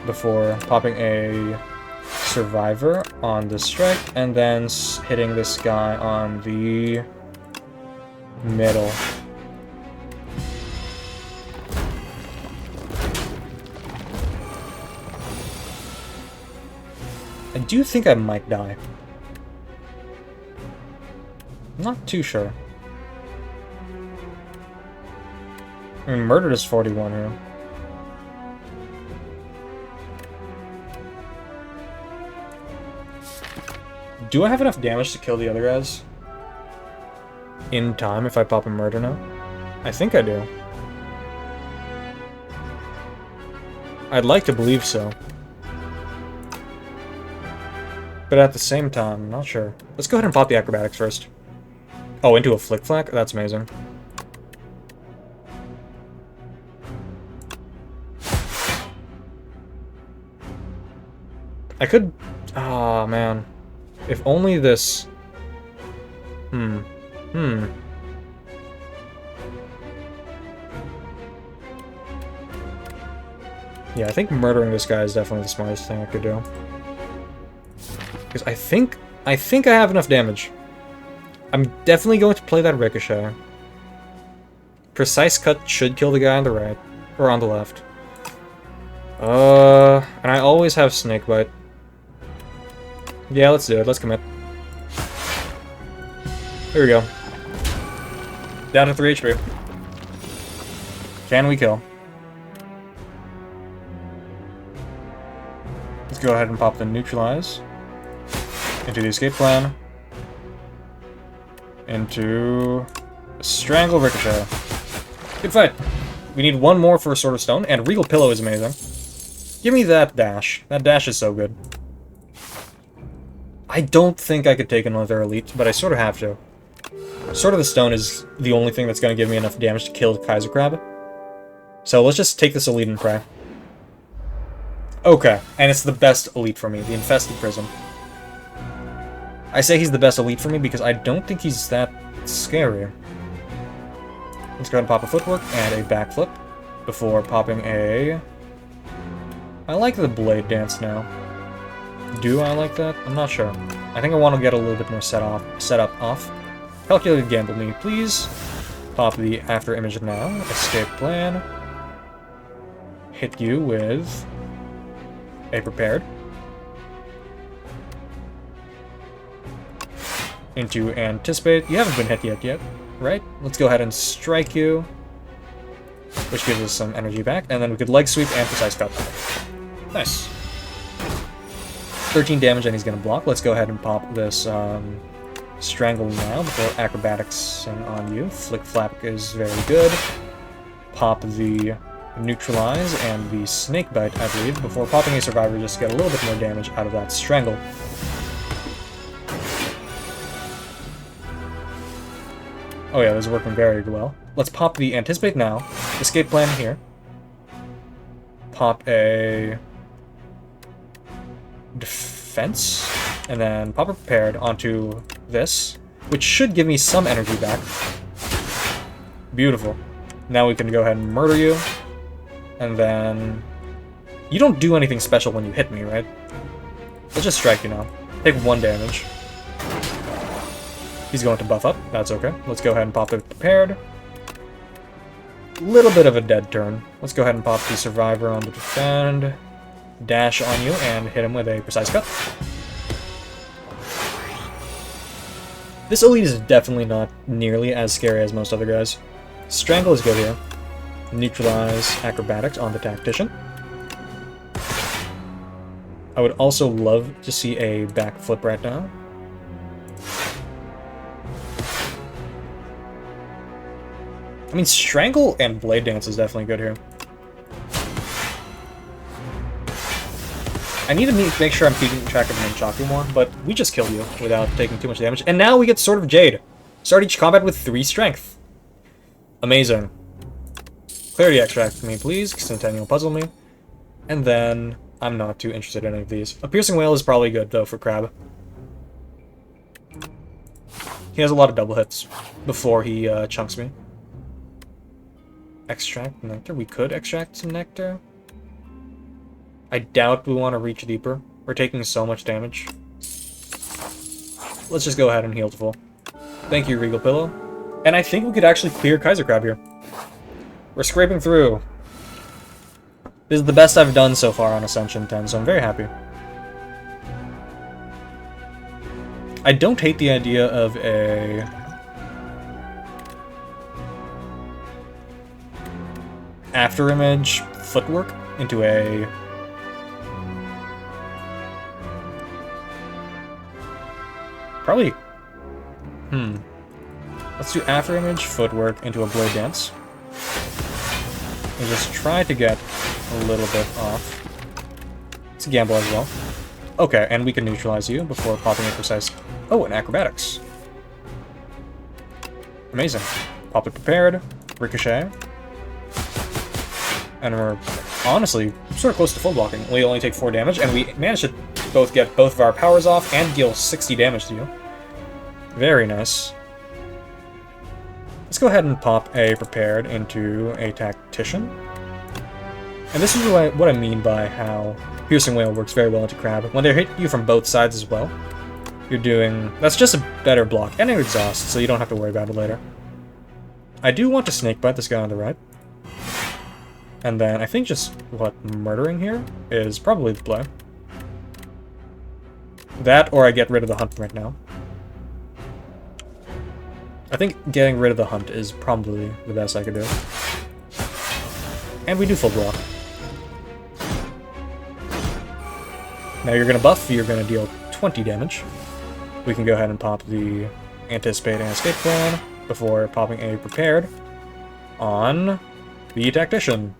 before popping a survivor on the strike, and then hitting this guy on the middle. I do think I might die. I'm not too sure. I mean, murdered is 41 here. Do I have enough damage to kill the other guys in time if I pop a murder now? I think I do. I'd like to believe so. But at the same time, I'm not sure. Let's go ahead and pop the acrobatics first. Oh, into a flick flack? That's amazing. I could... Ah, man. If only this... Yeah, I think murdering this guy is definitely the smartest thing I could do. Because I think I have enough damage. I'm definitely going to play that ricochet. Precise cut should kill the guy on the right. Or on the left. And I always have snakebite. Yeah, let's do it. Let's commit. Here we go. Down to 3 HP. Can we kill? Let's go ahead and pop the neutralize. Into the escape plan. Into strangle ricochet. Good fight. We need one more for a Sword of Stone, and Regal Pillow is amazing. Give me that dash. That dash is so good. I don't think I could take another elite, but I sort of have to. Sword of the Stone is the only thing that's going to give me enough damage to kill Kaiser Crab. So let's just take this elite and pray. Okay, and it's the best elite for me, the Infested Prison. I say he's the best elite for me because I don't think he's that scary. Let's go ahead and pop a footwork and a backflip before popping a... I like the blade dance now. Do I like that? I'm not sure. I think I want to get a little bit more setup off. Calculated gamble me, please. Pop the after image now. Escape plan. Hit you with a prepared. Into anticipate. You haven't been hit yet, right? Let's go ahead and strike you, which gives us some energy back, and then we could leg sweep and precise cut. Nice. 13 damage, and he's gonna block. Let's go ahead and pop this strangle now before acrobatics on you. Flick flap is very good. Pop the neutralize and the snake bite, I believe, before popping a survivor just to get a little bit more damage out of that strangle. Oh yeah, this is working very well. Let's pop the anticipate now. Escape plan here. Pop a defense, and then pop a prepared onto this, which should give me some energy back. Beautiful. Now we can go ahead and murder you, and then... You don't do anything special when you hit me, right? Let's just strike you now. Take 1 damage. He's going to buff up. That's okay. Let's go ahead and pop it prepared. Little bit of a dead turn. Let's go ahead and pop the survivor on the defend. Dash on you and hit him with a precise cut. This elite is definitely not nearly as scary as most other guys. Strangle is good here. Neutralize acrobatics on the tactician. I would also love to see a backflip right now. I mean, Strangle and Blade Dance is definitely good here. I need to make sure I'm keeping track of Nunchaku more, but we just killed you without taking too much damage. And now we get Sword of Jade. Start each combat with 3 strength. Amazing. Clarity Extract for me, please. Centennial Puzzle me. And then I'm not too interested in any of these. A Piercing Wail is probably good, though, for Crab. He has a lot of double hits before he chunks me. Extract Nectar. We could extract some Nectar. I doubt we want to reach deeper. We're taking so much damage. Let's just go ahead and heal to full. Thank you, Regal Pillow. And I think we could actually clear Kaiser Crab here. We're scraping through. This is the best I've done so far on Ascension 10, so I'm very happy. I don't hate the idea of a... afterimage footwork into a... probably... Let's do afterimage footwork into a Blade Dance. And just try to get a little bit off. It's a gamble as well. Okay, and we can neutralize you before popping a precise... Oh, and acrobatics. Amazing. Pop it prepared. Ricochet. And we're honestly sort of close to full blocking. We only take 4 damage, and we managed to both get both of our powers off and deal 60 damage to you. Very nice. Let's go ahead and pop a prepared into a tactician. And this is what I mean by how Piercing Wail works very well into Crab. When they hit you from both sides as well, you're doing... that's just a better block, and an exhaust, so you don't have to worry about it later. I do want to snakebite this guy on the right. And then I think just, murdering here is probably the play. That, or I get rid of the hunt right now. I think getting rid of the hunt is probably the best I could do. And we do full block. Now you're going to buff, you're going to deal 20 damage. We can go ahead and pop the Anticipate and Escape plan before popping a Prepared on the Tactician.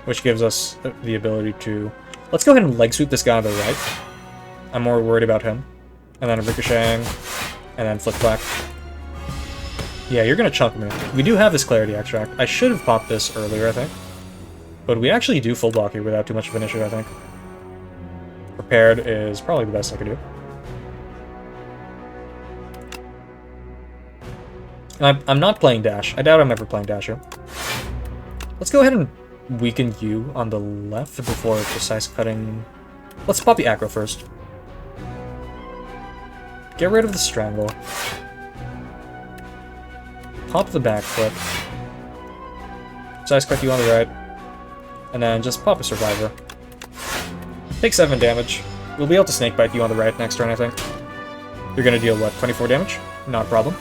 Which gives us the ability to... Let's go ahead and leg sweep this guy on the right. I'm more worried about him. And then ricocheting, and then flick back. Yeah, you're gonna chunk me. We do have this Clarity Extract. I should have popped this earlier, I think. But we actually do full block here without too much of an issue, I think. Prepared is probably the best I could do. And I'm not playing Dash. I doubt I'm ever playing Dash here. Let's go ahead and weaken you on the left before precise cutting. Let's pop the aggro first. Get rid of the strangle. Pop the backflip. Precise cut you on the right. And then just pop a survivor. Take 7 damage. We'll be able to snakebite you on the right next turn, I think. You're gonna deal, what, 24 damage? Not a problem.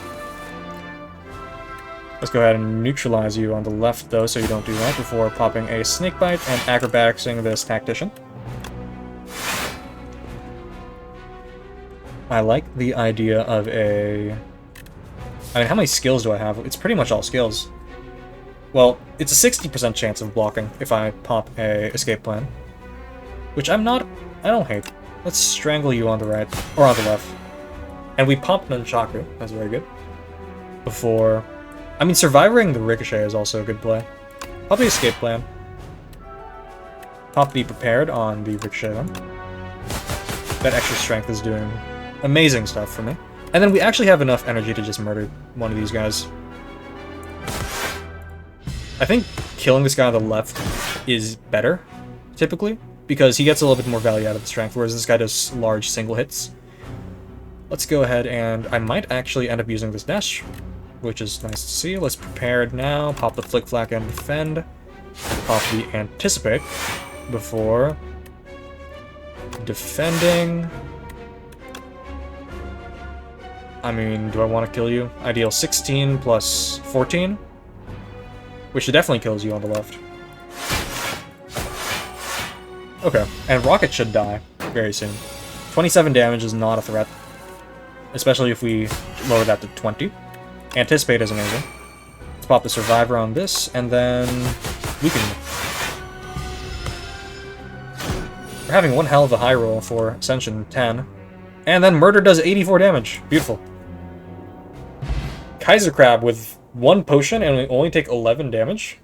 Let's go ahead and neutralize you on the left, though, so you don't do that before popping a snakebite and acrobaticsing this tactician. I like the idea of a... I mean, how many skills do I have? It's pretty much all skills. Well, it's a 60% chance of blocking if I pop a escape plan. Which I don't hate. Let's strangle you on the right, or on the left. And we pop Nunchaku, that's very good. Before... I mean, surviving the ricochet is also a good play. Pop the escape plan. Pop the prepared on the ricochet then. That extra strength is doing amazing stuff for me. And then we actually have enough energy to just murder one of these guys. I think killing this guy on the left is better, typically, because he gets a little bit more value out of the strength, whereas this guy does large single hits. Let's go ahead and I might actually end up using this dash, which is nice to see. Let's prepare it now. Pop the flick flack and defend. Pop the anticipate before defending. I mean, do I want to kill you? I deal 16 plus 14, which definitely kills you on the left. Okay, and Rocket should die very soon. 27 damage is not a threat, especially if we lower that to 20. Anticipate is amazing. Let's pop the Survivor on this, and then Weaken. We're having one hell of a high roll for Ascension 10. And then Murder does 84 damage. Beautiful. Kaiser Crab with 1 potion, and we only take 11 damage.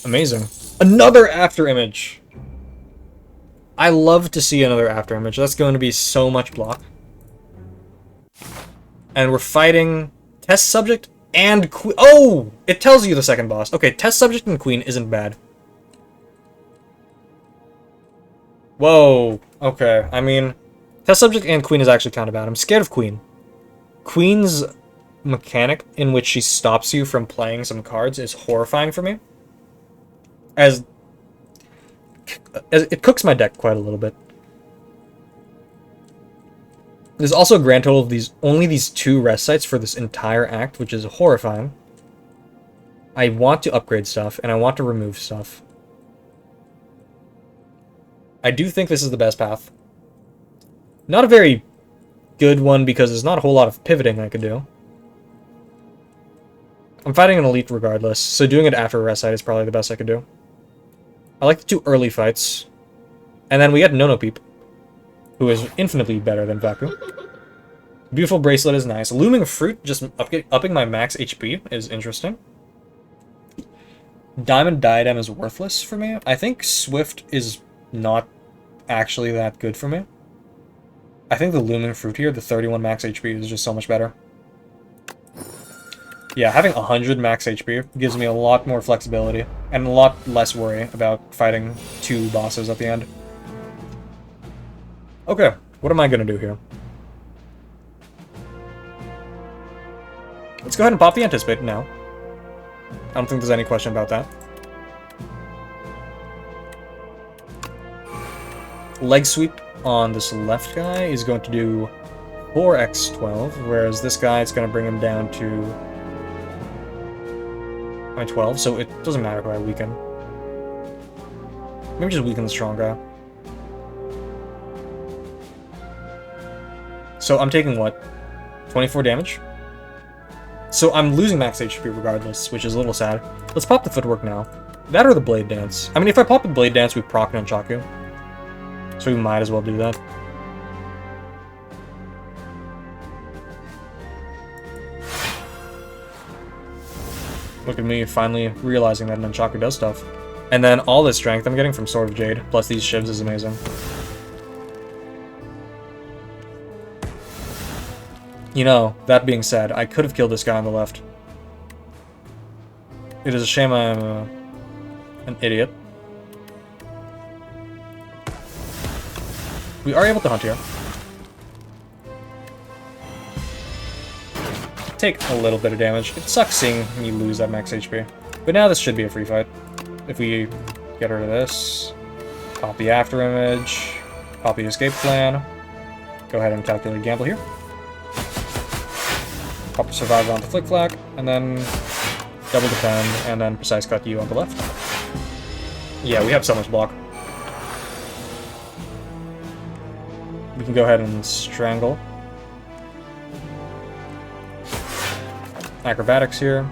Amazing. Another after image! I love to see another after image. That's going to be so much block. And we're fighting Test Subject and Queen. Oh! It tells you the second boss. Okay, Test Subject and Queen isn't bad. Whoa. Okay, I mean, Test Subject and Queen is actually kind of bad. I'm scared of Queen. Queen's mechanic in which she stops you from playing some cards is horrifying for me. As it cooks my deck quite a little bit. There's also a grand total of only these 2 rest sites for this entire act, which is horrifying. I want to upgrade stuff, and I want to remove stuff. I do think this is the best path. Not a very good one, because there's not a whole lot of pivoting I could do. I'm fighting an elite regardless, so doing it after a rest site is probably the best I could do. I like the 2 early fights. And then we get Nono Peep, who is infinitely better than Vaku. Beautiful Bracelet is nice. Looming Fruit, just upping my max HP, is interesting. Diamond Diadem is worthless for me. I think Swift is not actually that good for me. I think the Looming Fruit here, the 31 max HP, is just so much better. Yeah, having 100 max HP gives me a lot more flexibility, and a lot less worry about fighting 2 bosses at the end. Okay, what am I gonna do here? Let's go ahead and pop the Anticipate now. I don't think there's any question about that. Leg Sweep on this left guy is going to do 4x12, whereas this guy is going to bring him down to 12, so it doesn't matter who I weaken. Maybe just weaken the strong guy. So I'm taking what? 24 damage? So I'm losing max HP regardless, which is a little sad. Let's pop the Footwork now. That or the Blade Dance. I mean, if I pop the Blade Dance, we proc Nunchaku. So we might as well do that. Look at me finally realizing that Nunchaku does stuff. And then all this strength I'm getting from Sword of Jade, plus these shivs is amazing. You know, that being said, I could have killed this guy on the left. It is a shame I'm an idiot. We are able to hunt here. Take a little bit of damage. It sucks seeing me lose that max HP. But now this should be a free fight. If we get rid of this, pop the after image, pop the escape plan, go ahead and calculate gamble here. Pop the survivor onto Flick Flack, and then double defend, and then precise cut you on the left. Yeah, we have so much block. We can go ahead and strangle. Acrobatics here.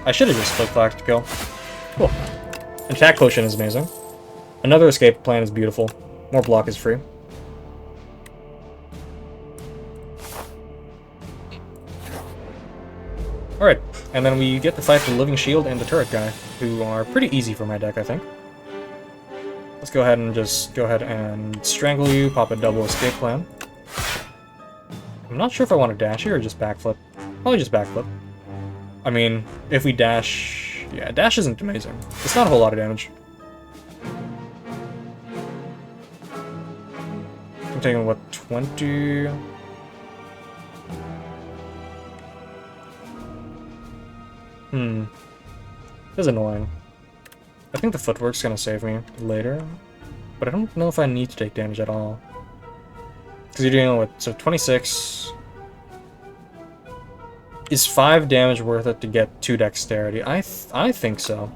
I should have just Flick Flacked to kill. Cool. Attack Potion is amazing. Another escape plan is beautiful. More block is free. Alright, and then we get to fight the Living Shield and the Turret guy, who are pretty easy for my deck, I think. Let's go ahead and strangle you, pop a double escape plan. I'm not sure if I want to dash here or just backflip. Probably just backflip. I mean, if we dash... Yeah, dash isn't amazing. It's not a whole lot of damage. I'm taking, what, 20... This is annoying. I think the Footwork's gonna save me later. But I don't know if I need to take damage at all. Because you're dealing with... So 26... Is 5 damage worth it to get 2 dexterity? I think so.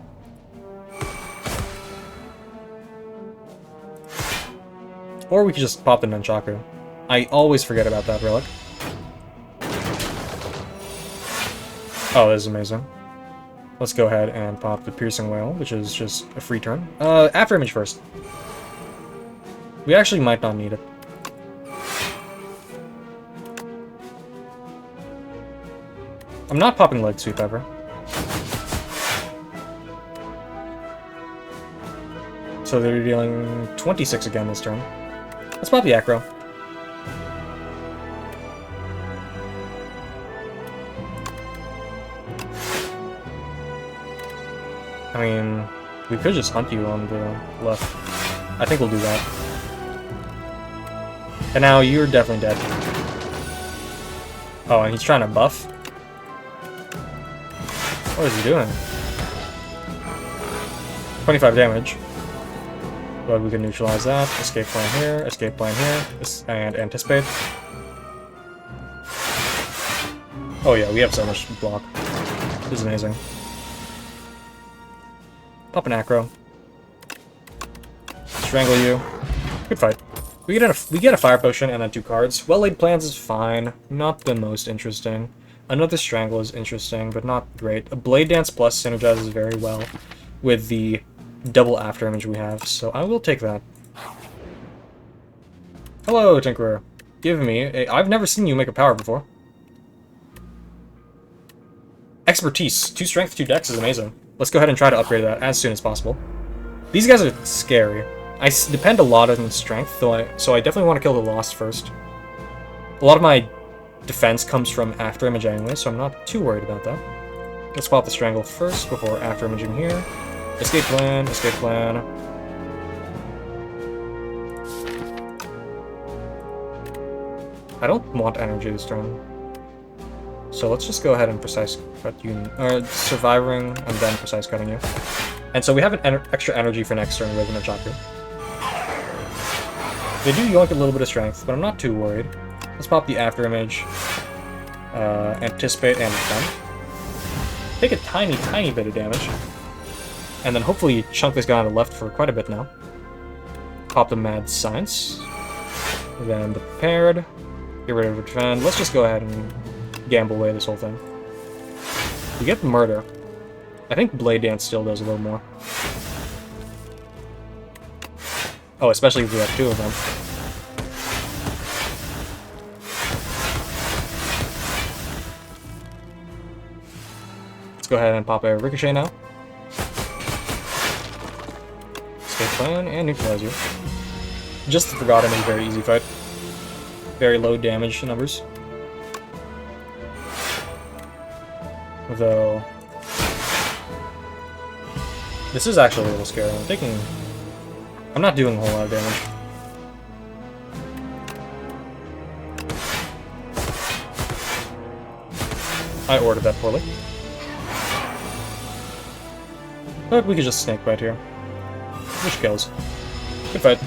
Or we could just pop the Nunchaku. I always forget about that relic. Oh, this is amazing. Let's go ahead and pop the Piercing Wail, which is just a free turn. After Image first. We actually might not need it. I'm not popping Leg Sweep ever. So they're dealing 26 again this turn. Let's pop the Acro. I mean, we could just hunt you on the left. I think we'll do that. And now you're definitely dead. Oh, and he's trying to buff? What is he doing? 25 damage. But we can neutralize that. Escape plan here, and anticipate. Oh yeah, we have so much block. This is amazing. Pop an Acro. Strangle you. Good fight. We get a Fire Potion and then 2 cards. Well-laid plans is fine. Not the most interesting. Another Strangle is interesting, but not great. A Blade Dance Plus synergizes very well with the double after image we have, so I will take that. Hello, Tinkerer. Give me a... I've never seen you make a power before. Expertise. 2 strength, 2 dex is amazing. Let's go ahead and try to upgrade that as soon as possible. These guys are scary. I depend a lot on strength, so I definitely want to kill the Lost first. A lot of my defense comes from after image anyway, so I'm not too worried about that. Let's pop the Strangle first before after imaging here. Escape plan, escape plan. I don't want energy this turn. So let's just go ahead and precise cut you, surviving and then precise cutting you. And so we have an extra energy for next turn with an Nunchaku. They do yoink a little bit of strength, but I'm not too worried. Let's pop the after image, anticipate and defend. Take a tiny, tiny bit of damage. And then hopefully chunk this guy on the left for quite a bit now. Pop the Mad Science. Then the Prepared. Get rid of the Defend. Let's just go ahead and gamble away this whole thing. We get Murder. I think Blade Dance still does a little more. Oh, especially if we have 2 of them. Let's go ahead and pop a Ricochet now. Escape plan and neutralize you. Just the Forgotten is a very easy fight. Very low damage numbers. Though... this is actually a little scary. I'm not doing a whole lot of damage. I ordered that poorly. But we could just snake bite here. Which kills. Good fight.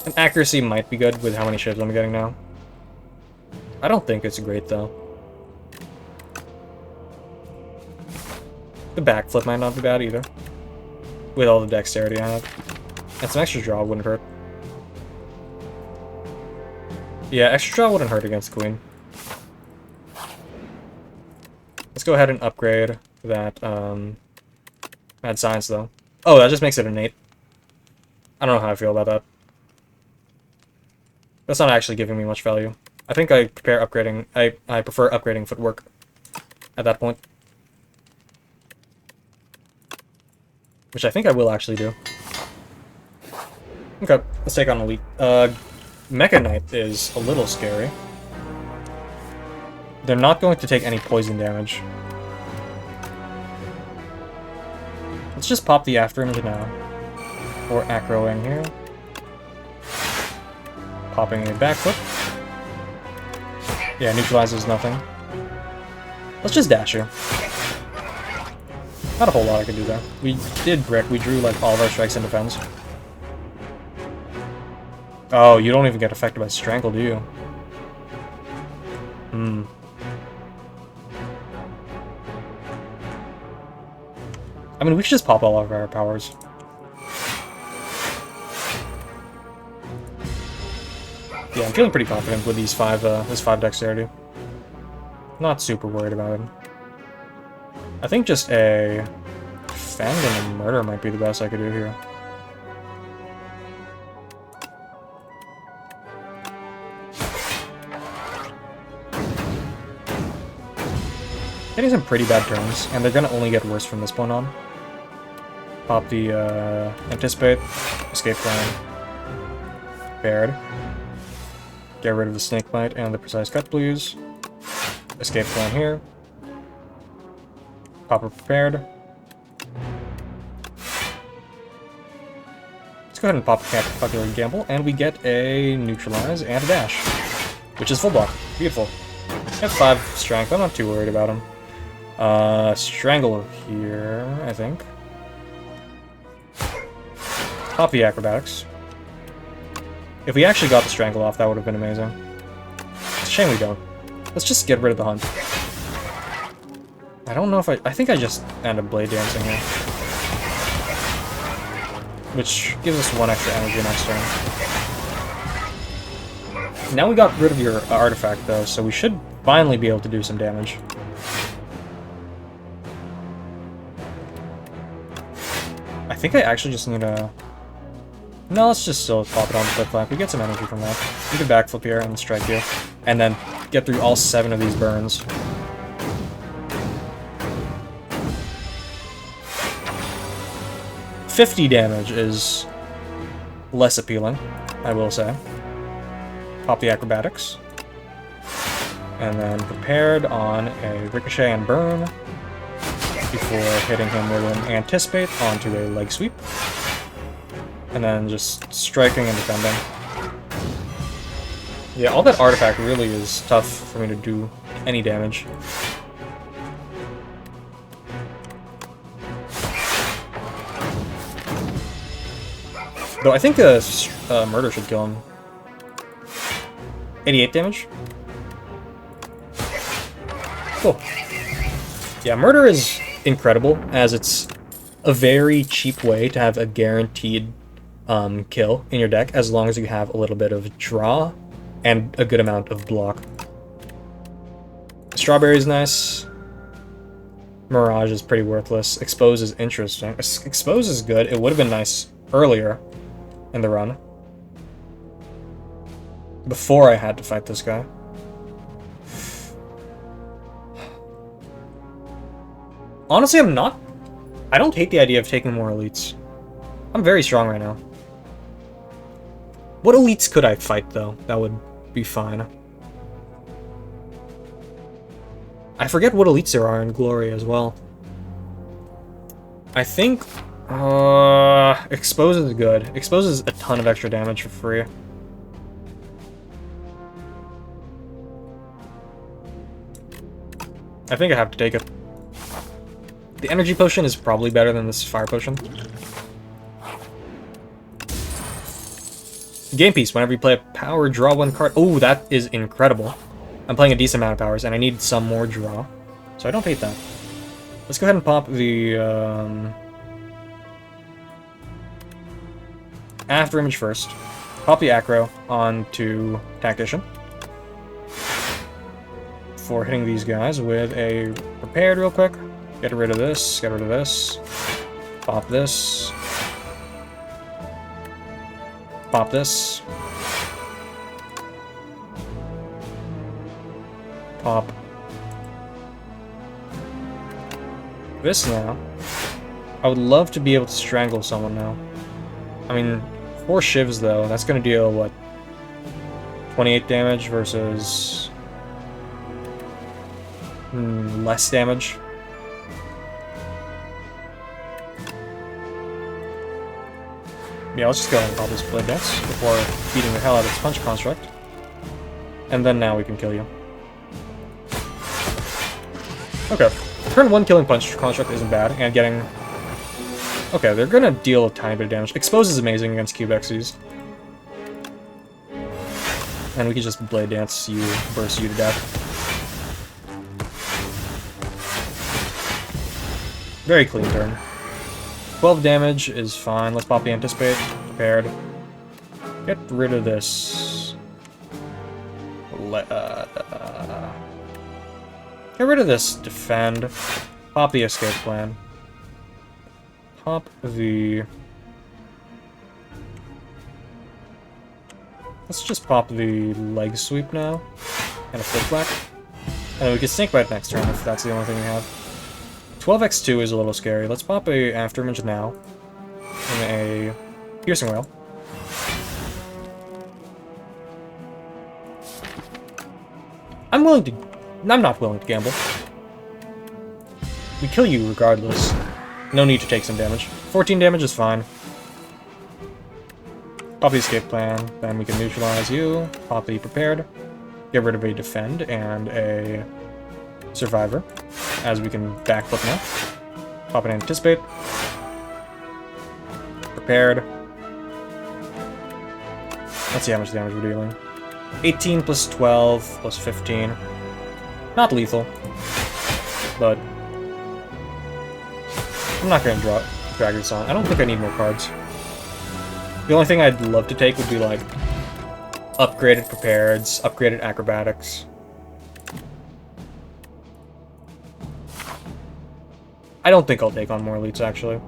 And accuracy might be good with how many shivs I'm getting now. I don't think it's great though. The backflip might not be bad either. With all the dexterity I have. And some extra draw wouldn't hurt. Yeah, extra draw wouldn't hurt against Queen. Let's go ahead and upgrade that Mad Science though. Oh, that just makes it an 8. I don't know how I feel about that. That's not actually giving me much value. I think I prefer upgrading footwork at that point. Which I think I will actually do. Okay, let's take on Elite. Mecha Knight is a little scary. They're not going to take any poison damage. Let's just pop the after image now. Or Acro in here. Popping a backflip. Yeah, neutralizes nothing. Let's just dash you. Not a whole lot I can do there. We did brick, we drew like all of our strikes and defense. Oh, you don't even get affected by Strangle, do you? Hmm. I mean, we should just pop all of our powers. Yeah, I'm feeling pretty confident with these this 5 dexterity. Not super worried about it. I think just a Fanging and Murder might be the best I could do here. Getting some pretty bad turns, and they're gonna only get worse from this point on. Pop the Anticipate, Escape Plan, Prepared. Get rid of the Snake Bite and the Precise Cut, please. Escape Plan here. Pop a Prepared. Let's go ahead and pop a Calculated Gamble, and we get a Neutralize and a Dash, which is full block. Beautiful. Have 5 Strength, I'm not too worried about him. Strangle here, I think. Pop the Acrobatics. If we actually got the Strangle off, that would have been amazing. It's a shame we don't. Let's just get rid of the Hunt. I don't know if I think I just end up Blade Dancing here. Which gives us 1 extra energy next turn. Now we got rid of your artifact, though, so we should finally be able to do some damage. I think I actually just need a... No, let's just still pop it on the Flip Flap. We get some energy from that. We can backflip here and strike you. And then get through all 7 of these burns. $50 damage is less appealing, I will say. Pop the Acrobatics. And then Prepared on a Ricochet and Burn before hitting him with an Anticipate onto a Leg Sweep. And then just striking and defending. Yeah, all that artifact really is tough for me to do any damage. Though I think Murder should kill him. 88 damage? Cool. Yeah, Murder is incredible, as it's a very cheap way to have a guaranteed kill in your deck, as long as you have a little bit of draw and a good amount of block. Strawberry is nice. Mirage is pretty worthless. Expose is interesting. Expose is good. It would have been nice earlier in the run, before I had to fight this guy. Honestly, I don't hate the idea of taking more elites. I'm very strong right now. What elites could I fight, though? That would be fine. I forget what elites there are in Glory as well. I think... Expose is good. Expose is a ton of extra damage for free. I think I have to take it. The Energy Potion is probably better than this Fire Potion. Game Piece. Whenever you play a power, draw 1 card. Oh, that is incredible. I'm playing a decent amount of powers, and I need some more draw. So I don't hate that. Let's go ahead and pop the... After Image first. Pop the Acro onto Tactician. For hitting these guys with a Prepared real quick. Get rid of this, get rid of this. Pop this. Pop this. Pop this now. I would love to be able to strangle someone now. I mean, 4 shivs though, that's gonna deal, what, 28 damage versus... less damage. Yeah, let's just go and pop this Blade Dance before beating the hell out of its Punch Construct. And then now we can kill you. Okay. Turn 1 killing Punch Construct isn't bad, and getting... Okay, they're gonna deal a tiny bit of damage. Expose is amazing against Cube Xyz. And we can just Blade Dance you, burst you to death. Very clean turn. 12 damage is fine. Let's pop the Anticipate. Prepared. Get rid of this. Get rid of this Defend. Pop the Escape Plan. Pop the... Let's just pop the Leg Sweep now. And a Flip Flack. And we can Snakebite next turn if that's the only thing we have. 12x2 is a little scary. Let's pop a Afterimage now. And a Piercing Wail. I'm not willing to gamble. We kill you regardless. No need to take some damage. 14 damage is fine. Pop the Escape Plan, then we can neutralize you. Pop the Prepared. Get rid of a Defend and a Survivor, as we can backflip now. Pop an Anticipate. Prepared. Let's see how much damage we're dealing. 18 plus 12 plus 15. Not lethal, but I'm not going to drag this on. I don't think I need more cards. The only thing I'd love to take would be, like, upgraded Prepareds, upgraded Acrobatics. I don't think I'll take on more elites, actually.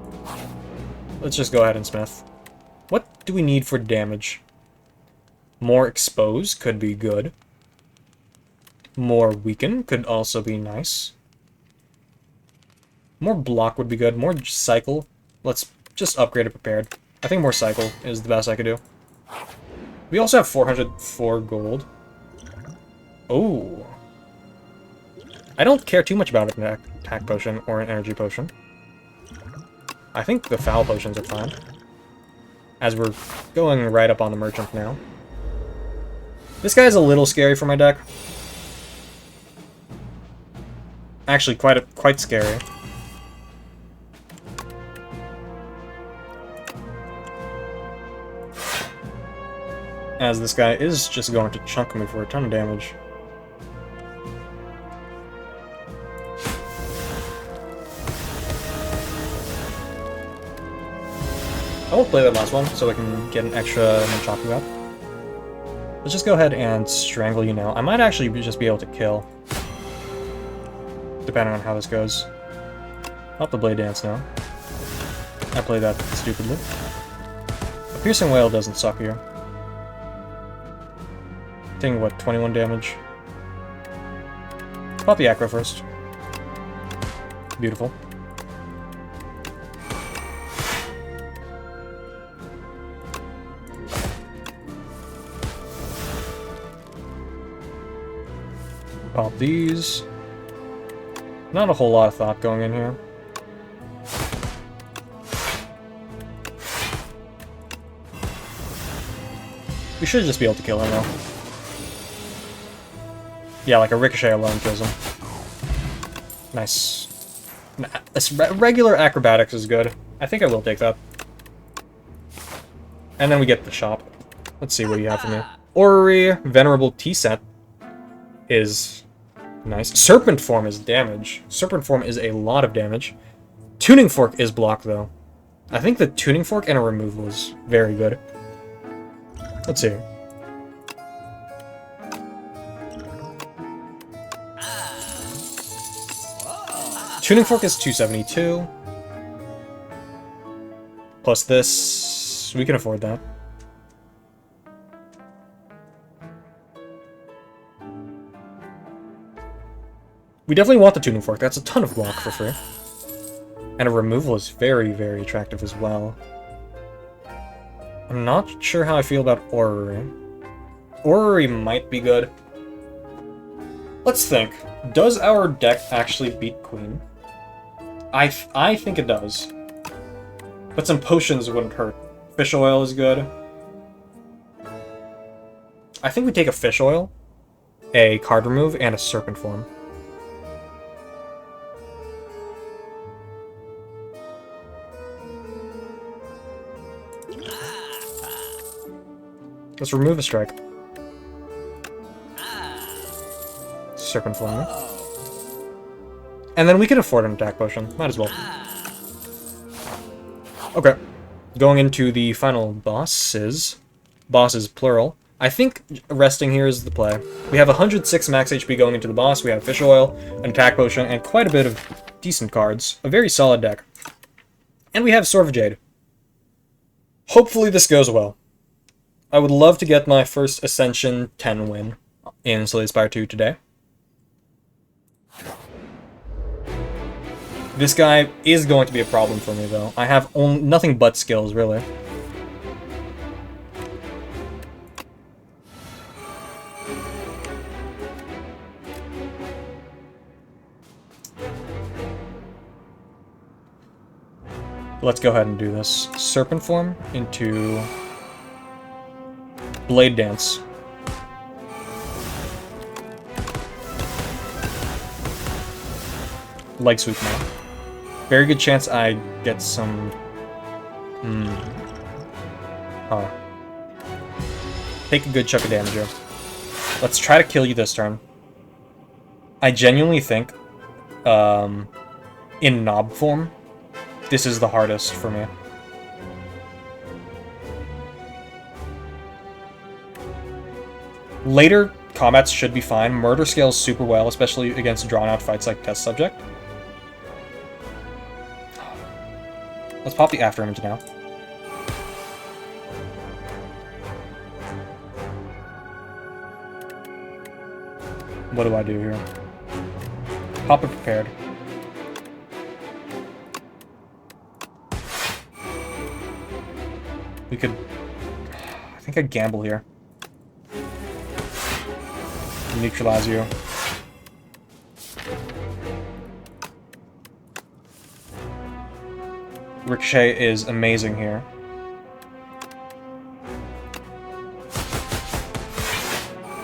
Let's just go ahead and Smith. What do we need for damage? More Expose could be good. More Weaken could also be nice. More Block would be good. More Cycle. Let's just upgrade it Prepared. I think more Cycle is the best I could do. We also have 404 gold. Oh. I don't care too much about an attack potion or an energy potion. I think the foul potions are fine. As we're going right up on the merchant now. This guy's a little scary for my deck. Actually, quite scary. As this guy is just going to chunk me for a ton of damage. I won't play that last one, so I can get an extra Nunchaku out. Let's just go ahead and Strangle you now. I might actually just be able to kill. Depending on how this goes. Not the Blade Dance now. I played that stupidly. A Piercing Wail doesn't suck here. Taking, what, 21 damage? Pop the Acro first. Beautiful. Pop these. Not a whole lot of thought going in here. We should just be able to kill him though. Yeah, like a Ricochet alone kills him. Nice. Regular Acrobatics is good. I think I will take that. And then we get the shop. Let's see what you have for me. Orrery, Venerable T-Set is nice. Serpent Form is damage. Serpent Form is a lot of damage. Tuning Fork is block, though. I think the Tuning Fork and a removal is very good. Let's see. Tuning Fork is 272. Plus this, we can afford that. We definitely want the Tuning Fork. That's a ton of block for free. And a removal is very, very attractive as well. I'm not sure how I feel about Orrery. Orrery might be good. Let's think. Does our deck actually beat Queen? I think it does. But some potions wouldn't hurt. Fish Oil is good. I think we take a Fish Oil, a card remove, and a Serpent Form. Let's remove a strike. Serpent Form. And then we can afford an attack potion. Might as well. Okay. Going into the final bosses. Bosses, plural. I think resting here is the play. We have 106 max HP going into the boss. We have Fish Oil, an attack potion, and quite a bit of decent cards. A very solid deck. And we have Sword of Jade. Hopefully this goes well. I would love to get my first Ascension 10 win in Slay Spire 2 today. This guy is going to be a problem for me, though. I have nothing but skills, really. Let's go ahead and do this. Serpent Form into Blade Dance. Leg Sweep now. Very good chance I get some... Take a good chunk of damage here. Let's try to kill you this turn. I genuinely think, in Knob form, this is the hardest for me. Later combats should be fine. Murder scales super well, especially against drawn-out fights like Test Subject. Let's pop the After Image now. What do I do here? Pop it prepared. We could... I think I'd gamble here. Neutralize you. Ricochet is amazing here.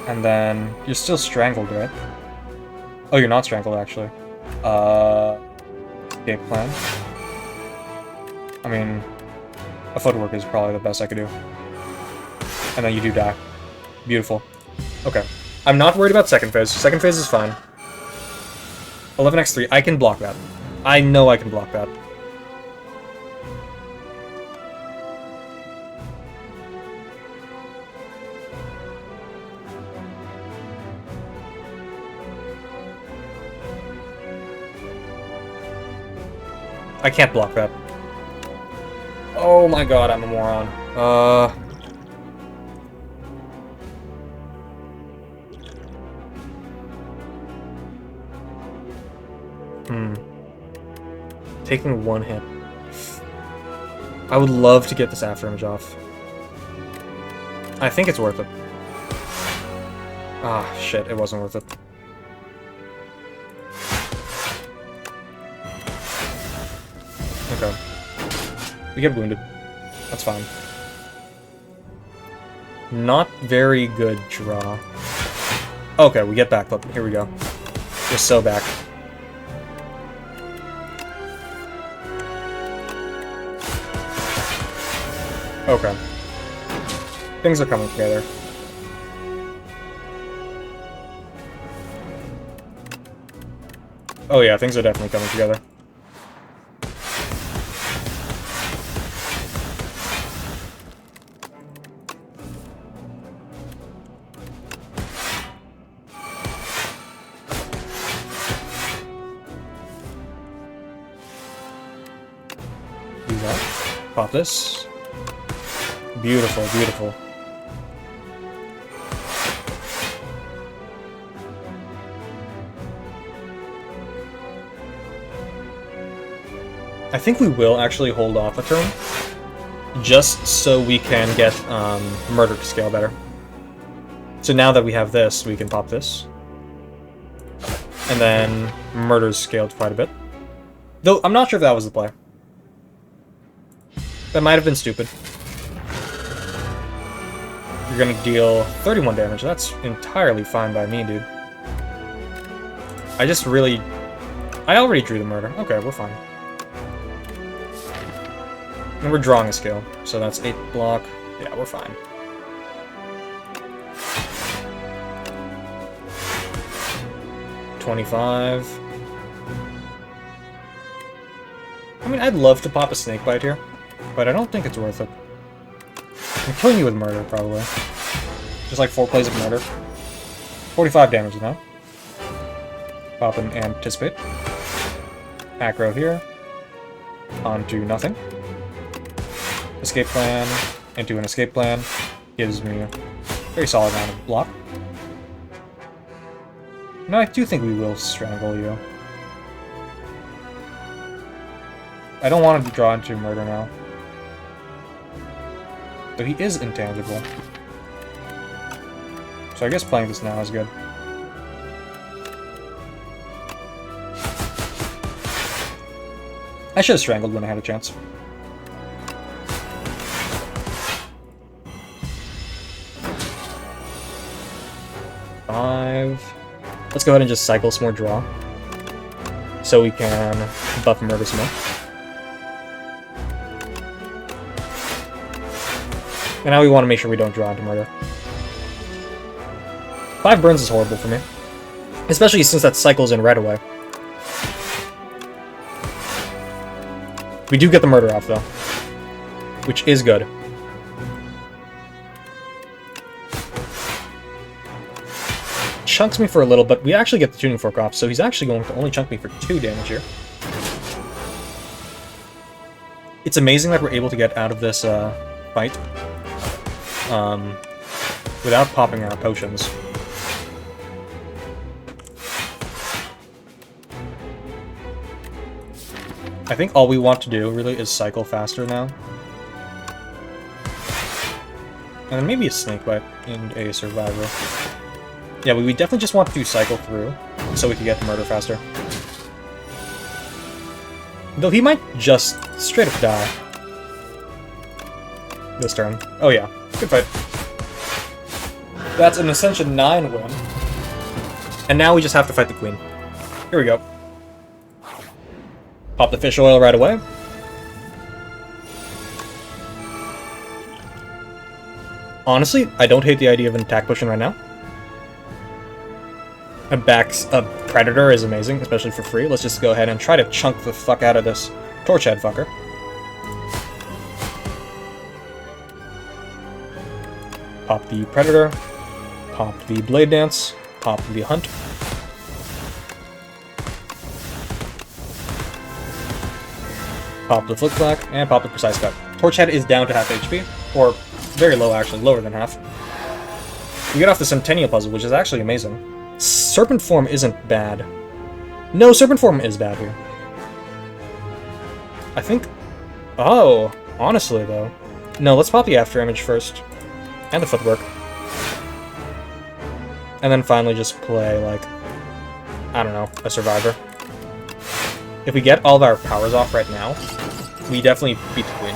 And then... You're still strangled, right? Oh, you're not strangled, actually. Escape plan. I mean... A footwork is probably the best I could do. And then you do die. Beautiful. Okay. I'm not worried about second phase. Second phase is fine. 11x3. I can block that. I know I can block that. I can't block that. Oh my god, I'm a moron. Taking one hit. I would love to get this After Image off. I think it's worth it. Ah, shit, it wasn't worth it. Okay. We get wounded. That's fine. Not very good draw. Okay, we get backflip. Here we go. We're so back. Okay. Things are coming together. Oh yeah, things are definitely coming together. Do that. Pop this. Beautiful, beautiful. I think we will actually hold off a turn, just so we can get murder to scale better. So now that we have this, we can pop this. And then murder's scaled quite a bit. Though, I'm not sure if that was the play. That might have been stupid. You're gonna deal 31 damage. That's entirely fine by me, dude. I already drew the murder. Okay, we're fine. And we're drawing a skill, so that's 8 block. Yeah, we're fine. 25. I mean, I'd love to pop a snake bite here, but I don't think it's worth it. I'm killing you with murder, probably. Just like 4 plays of murder. 45 damage now. Pop an anticipate. Aggro here. Onto nothing. Escape plan. Into an escape plan. Gives me a very solid amount of block. No, I do think we will strangle you. I don't want to draw into murder now. But he is intangible. So I guess playing this now is good. I should have strangled when I had a chance. Let's go ahead and just cycle some more draw. So we can buff murder some more. And now we want to make sure we don't draw into murder. 5 burns is horrible for me. Especially since that cycles in right away. We do get the murder off, though. Which is good. Chunks me for a little, but we actually get the tuning fork off, so he's actually going to only chunk me for 2 damage here. It's amazing that we're able to get out of this fight without popping our potions. I think all we want to do, really, is cycle faster now. And then maybe a snake bite and a survivor. Yeah, we definitely just want to cycle through, so we can get the murder faster. Though he might just straight up die. This turn. Oh yeah, good fight. That's an Ascension 9 win. And now we just have to fight the queen. Here we go. Pop the fish oil right away. Honestly, I don't hate the idea of an attack potion right now. A Predator is amazing, especially for free. Let's just go ahead and try to chunk the fuck out of this torch head fucker. Pop the Predator. Pop the Blade Dance. Pop the Hunt. Pop the Flick Flack, and pop the Precise Cut. Torch Head is down to half HP, or very low actually, lower than half. We get off the Centennial puzzle, which is actually amazing. Serpent Form isn't bad. No, Serpent Form is bad here. I think... Oh, honestly though. No, let's pop the After Image first. And the Footwork. And then finally just play, like, I don't know, a Survivor. If we get all of our powers off right now, we definitely beat the Queen.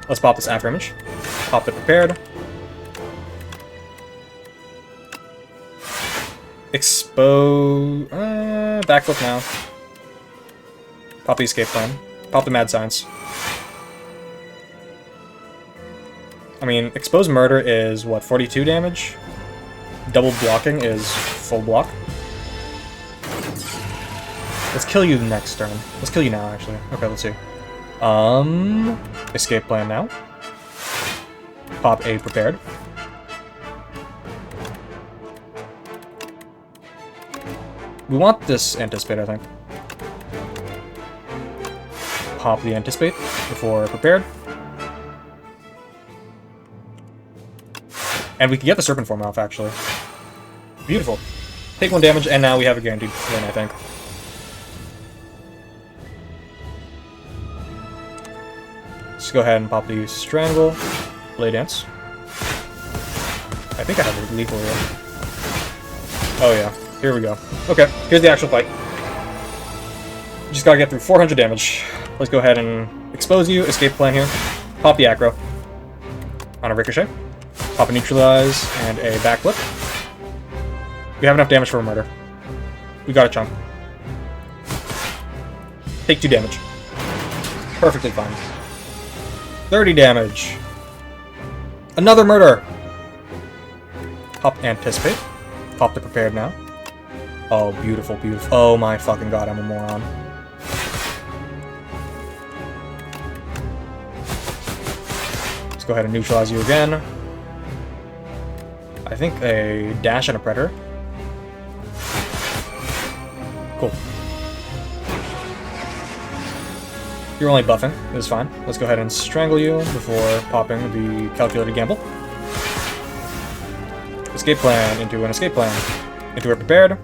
Let's pop this After Image. Pop it Prepared. Expose... backflip now. Pop the Escape Plan. Pop the Mad Science. I mean, Expose Murder is, what, 42 damage? Double blocking is full block. Let's kill you next turn. Let's kill you now, actually. Okay, let's see. Escape Plan now. Pop a Prepared. We want this Anticipate, I think. Pop the Anticipate before Prepared. And we can get the Serpent Form off, actually. Beautiful. Take 1 damage, and now we have a guaranteed win, I think. Let's go ahead and pop the Strangle. Blade Dance. I think I have a lethal here. Oh yeah, here we go. Okay, here's the actual fight. Just gotta get through 400 damage. Let's go ahead and expose you, Escape Plan here. Pop the Aggro. On a Ricochet. Pop a Neutralize, and a Backflip. We have enough damage for a Murder. We got a chunk. Take 2 damage. Perfectly fine. 30 damage. Another Murder. Pop Anticipate. Pop the prepared now. Oh, beautiful, beautiful. Oh my fucking god, I'm a moron. Let's go ahead and neutralize you again. I think a dash and a predator. Cool. You're only buffing. This is fine. Let's go ahead and strangle you before popping the calculated gamble. Escape plan into an escape plan. Into a prepared.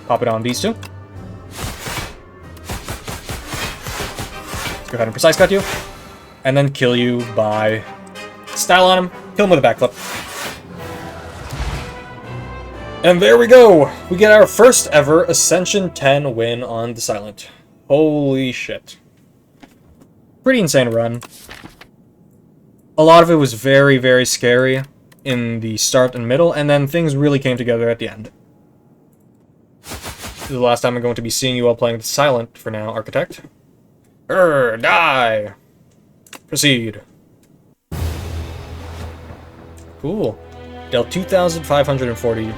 Pop it on these two. Let's go ahead and precise cut you. And then kill you by style on him. Kill him with a backflip. And there we go! We get our first ever Ascension 10 win on the Silent. Holy shit. Pretty insane run. A lot of it was very, very scary in the start and middle, and then things really came together at the end. This is the last time I'm going to be seeing you all playing the Silent for now, Architect. Die! Proceed. Cool. Dealt 2,540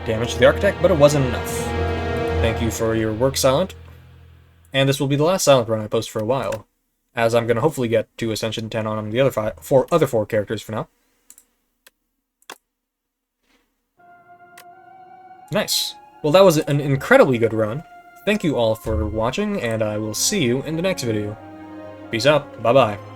damage to the Architect, but it wasn't enough. Thank you for your work, Silent. And this will be the last Silent run I post for a while, as I'm going to hopefully get to Ascension 10 on the other four characters for now. Nice. Well, that was an incredibly good run. Thank you all for watching, and I will see you in the next video. Peace out. Bye-bye.